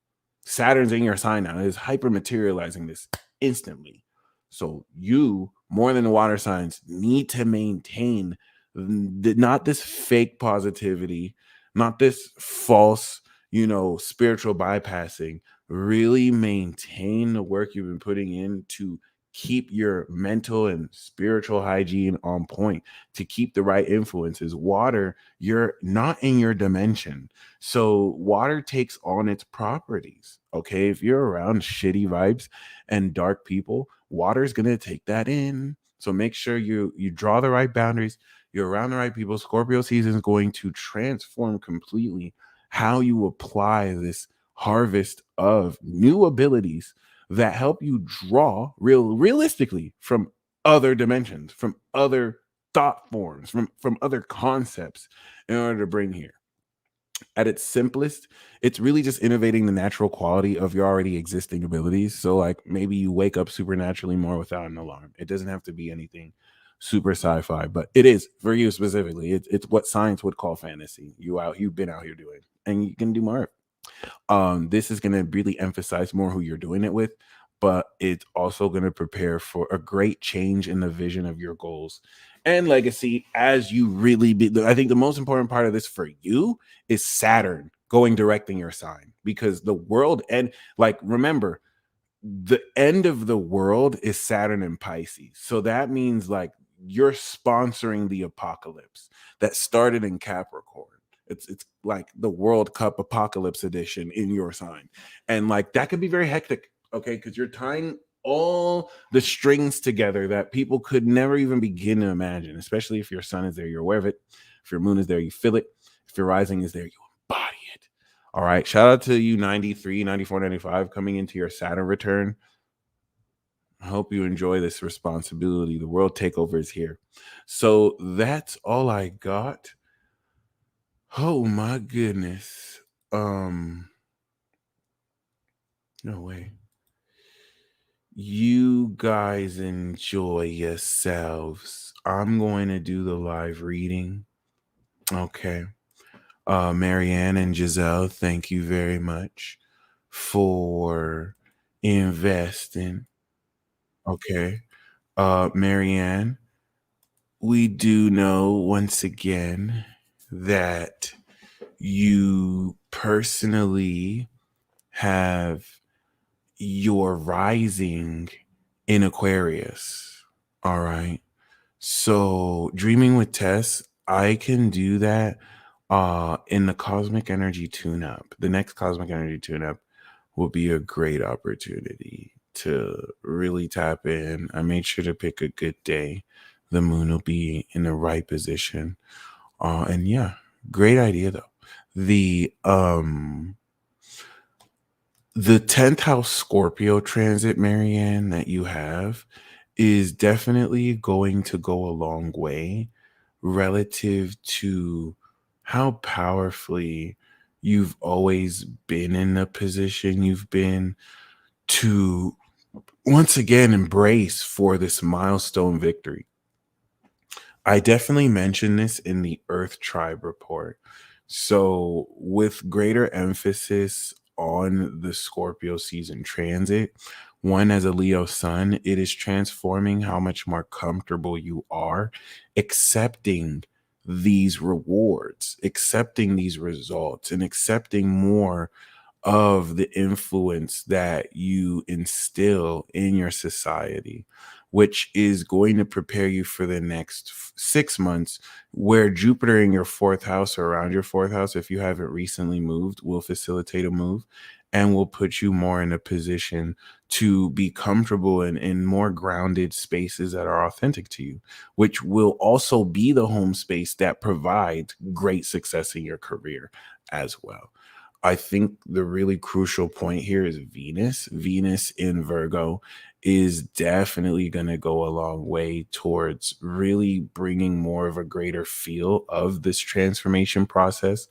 Speaker 1: Saturn's in your sign now. It is hyper materializing this instantly. So you, more than the water signs, need to maintain not this fake positivity, not this false, spiritual bypassing. Really maintain the work you've been putting in to keep your mental and spiritual hygiene on point, to keep the right influences. Water, you're not in your dimension. So water takes on its properties. Okay. If you're around shitty vibes and dark people, water's gonna take that in. So make sure you draw the right boundaries. You're around the right people. Scorpio season is going to transform completely how you apply this harvest of new abilities that help you draw realistically from other dimensions, from other thought forms, from other concepts in order to bring here. At its simplest, it's really just innovating the natural quality of your already existing abilities. So, like, maybe you wake up supernaturally more without an alarm. It doesn't have to be anything super sci-fi, but it is for you specifically. It's what science would call fantasy. You've been out here doing, and you can do more. This is going to really emphasize more who you're doing it with, but it's also going to prepare for a great change in the vision of your goals and legacy as you really be. I think the most important part of this for you is Saturn going direct in your sign, because the world, and like, remember, the end of the world is Saturn and Pisces. So that means, like, you're sponsoring the apocalypse that started in Capricorn. It's like the World Cup apocalypse edition in your sign. And like that could be very hectic, okay? Because you're tying all the strings together that people could never even begin to imagine, especially if your sun is there, you're aware of it. If your moon is there, you feel it. If your rising is there, you embody it. All right. Shout out to you 93, 94, 95 coming into your Saturn return. I hope you enjoy this responsibility. The world takeover is here. So that's all I got. Oh my goodness. No way. You guys enjoy yourselves. I'm going to do the live reading. Okay. Marianne and Giselle, thank you very much for investing. Okay. Marianne, we do know once again that you personally have your rising in Aquarius. All right. So, dreaming with Tess, I can do that in the cosmic energy tune up. The next cosmic energy tune up will be a great opportunity to really tap in. I made sure to pick a good day. The moon will be in the right position. And yeah, great idea though. The um the 10th house Scorpio transit, Marianne, that you have is definitely going to go a long way relative to how powerfully you've always been in the position you've been to once again embrace for this milestone victory. I definitely mentioned this in the Earth Tribe report. So, with greater emphasis on the Scorpio season transit, one as a Leo sun, it is transforming how much more comfortable you are accepting these rewards, accepting these results, and accepting more of the influence that you instill in your society, which is going to prepare you for the next 6 months, where Jupiter in your fourth house or around your fourth house, if you haven't recently moved, will facilitate a move and will put you more in a position to be comfortable in more grounded spaces that are authentic to you, which will also be the home space that provides great success in your career as well. I think the really crucial point here is Venus. Venus in Virgo is definitely going to go a long way towards really bringing more of a greater feel of this transformation process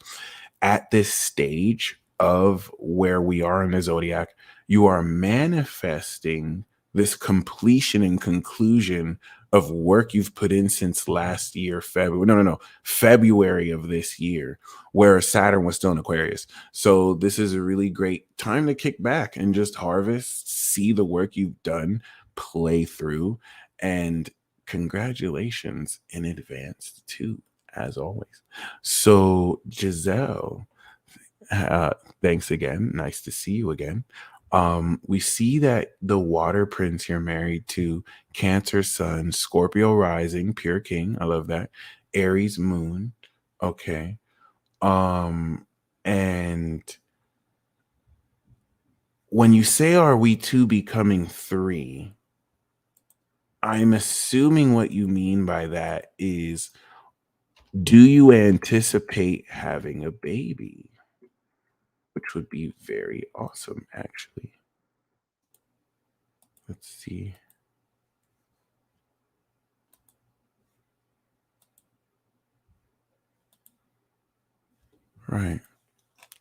Speaker 1: at this stage of where we are in the zodiac. You are manifesting this completion and conclusion of work you've put in since last year, February. No, February of this year, where Saturn was still in Aquarius. So this is a really great time to kick back and just harvest, see the work you've done, play through, and congratulations in advance too, as always. So Giselle, uh, thanks again. Nice to see you again. We see that the water prince you're married to, Cancer Sun, Scorpio rising, pure king. I love that. Aries moon. Okay. And when you say, are we two becoming three? I'm assuming what you mean by that is, do you anticipate having a baby? Which would be very awesome, actually. Let's see. Right.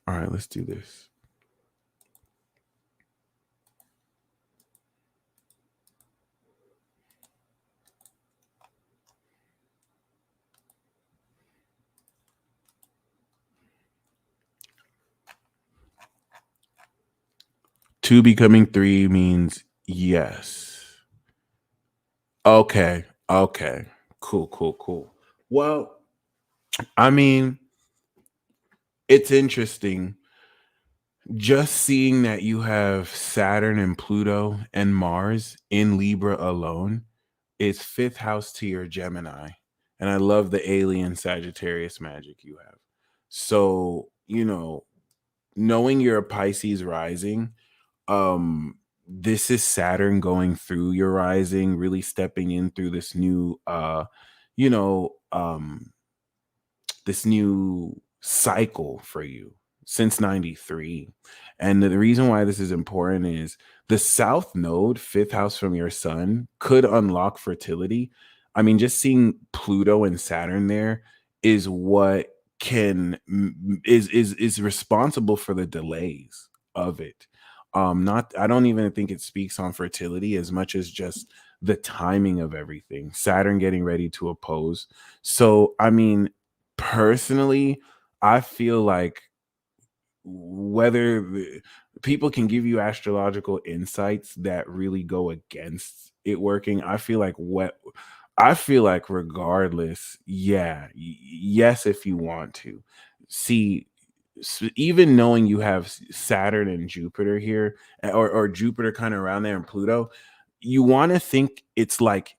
Speaker 1: All right, let's do this. Two becoming three means yes. Okay. Okay. Cool, cool, cool. Well, I mean, it's interesting just seeing that you have Saturn and Pluto and Mars in Libra alone is fifth house to your Gemini. And I love the alien Sagittarius magic you have. So, knowing you're a Pisces rising, this is Saturn going through your rising, really stepping in through this new you know, this new cycle for you since 93. And the reason why this is important is the South Node, fifth house from your sun, could unlock fertility. I mean, just seeing Pluto and Saturn there is what is responsible for the delays of it. Not I don't even think it speaks on fertility as much as just the timing of everything. Saturn getting ready to oppose. So, I mean, personally, I feel like whether people can give you astrological insights that really go against it working, I feel like regardless, yeah, yes, if you want to see, even knowing you have Saturn and Jupiter here, or Jupiter kind of around there and Pluto, you want to think it's like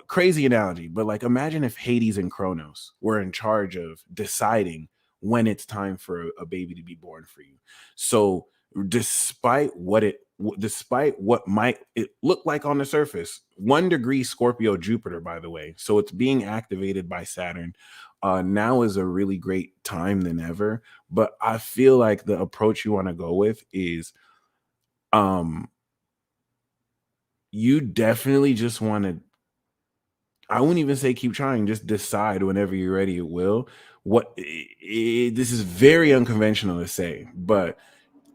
Speaker 1: crazy analogy, but like imagine if Hades and Kronos were in charge of deciding when it's time for a baby to be born for you. So despite what might it look like on the surface, 1 degree Scorpio Jupiter, by the way, so it's being activated by Saturn. Now is a really great time than ever, but I feel like the approach you want to go with is um you definitely just want to, I wouldn't even say keep trying, just decide whenever you're ready, it will. This is very unconventional to say, but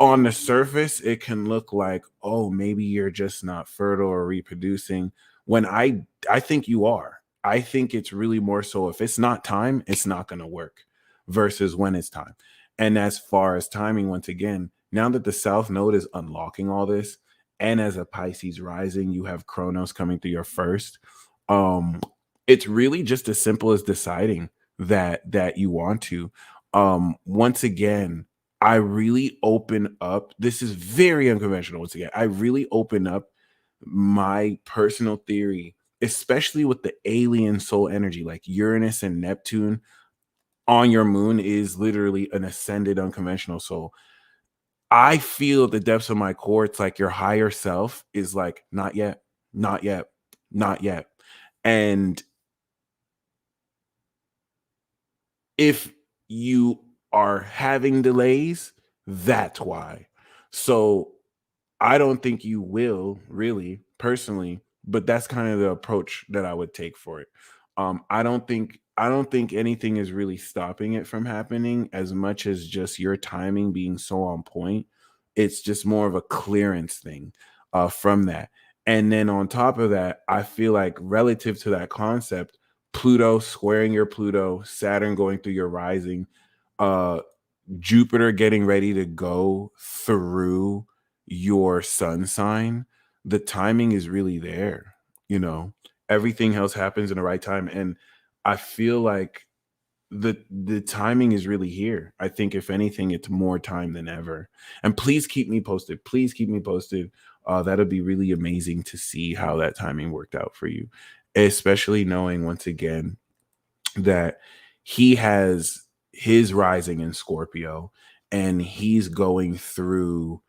Speaker 1: on the surface, it can look like, oh, maybe you're just not fertile or reproducing. When I think you are. I think it's really more so if it's not time, it's not going to work versus when it's time. And as far as timing, once again, now that the South Node is unlocking all this, and as a Pisces rising, you have Chronos coming through your first. Um, it's really just as simple as deciding that you want to. Once again, I really open up. This is very unconventional. Once again, I really open up my personal theory, especially with the alien soul energy, like Uranus and Neptune on your moon is literally an ascended unconventional soul. I feel at the depths of my core, it's like your higher self is like, not yet, not yet, not yet. And if you are having delays, that's why. So I don't think you will really personally, but that's kind of the approach that I would take for it. I don't think anything is really stopping it from happening as much as just your timing being so on point. It's just more of a clearance thing from that. And then on top of that, I feel like relative to that concept, Pluto squaring your Pluto, Saturn going through your rising, uh Jupiter getting ready to go through your sun sign, the timing is really there. You know, everything else happens in the right time. And I feel like the timing is really here. I think if anything, it's more time than ever. And please keep me posted. Please keep me posted. That'd be really amazing to see how that timing worked out for you, especially knowing once again that he has his rising in Scorpio and he's going through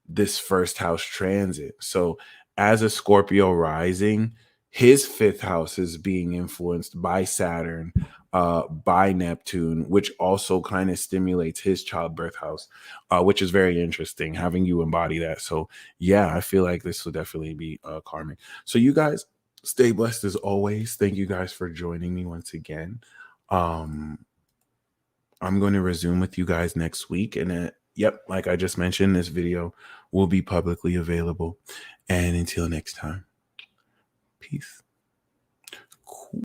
Speaker 1: this first house transit. So as a Scorpio rising, his fifth house is being influenced by Saturn, by Neptune, which also kind of stimulates his childbirth house, which is very interesting having you embody that. So yeah, I feel like this will definitely be karmic. So you guys stay blessed as always. Thank you guys for joining me once again. Um, I'm going to resume with you guys next week. And yep, like I just mentioned, this video will be publicly available. And until next time, peace.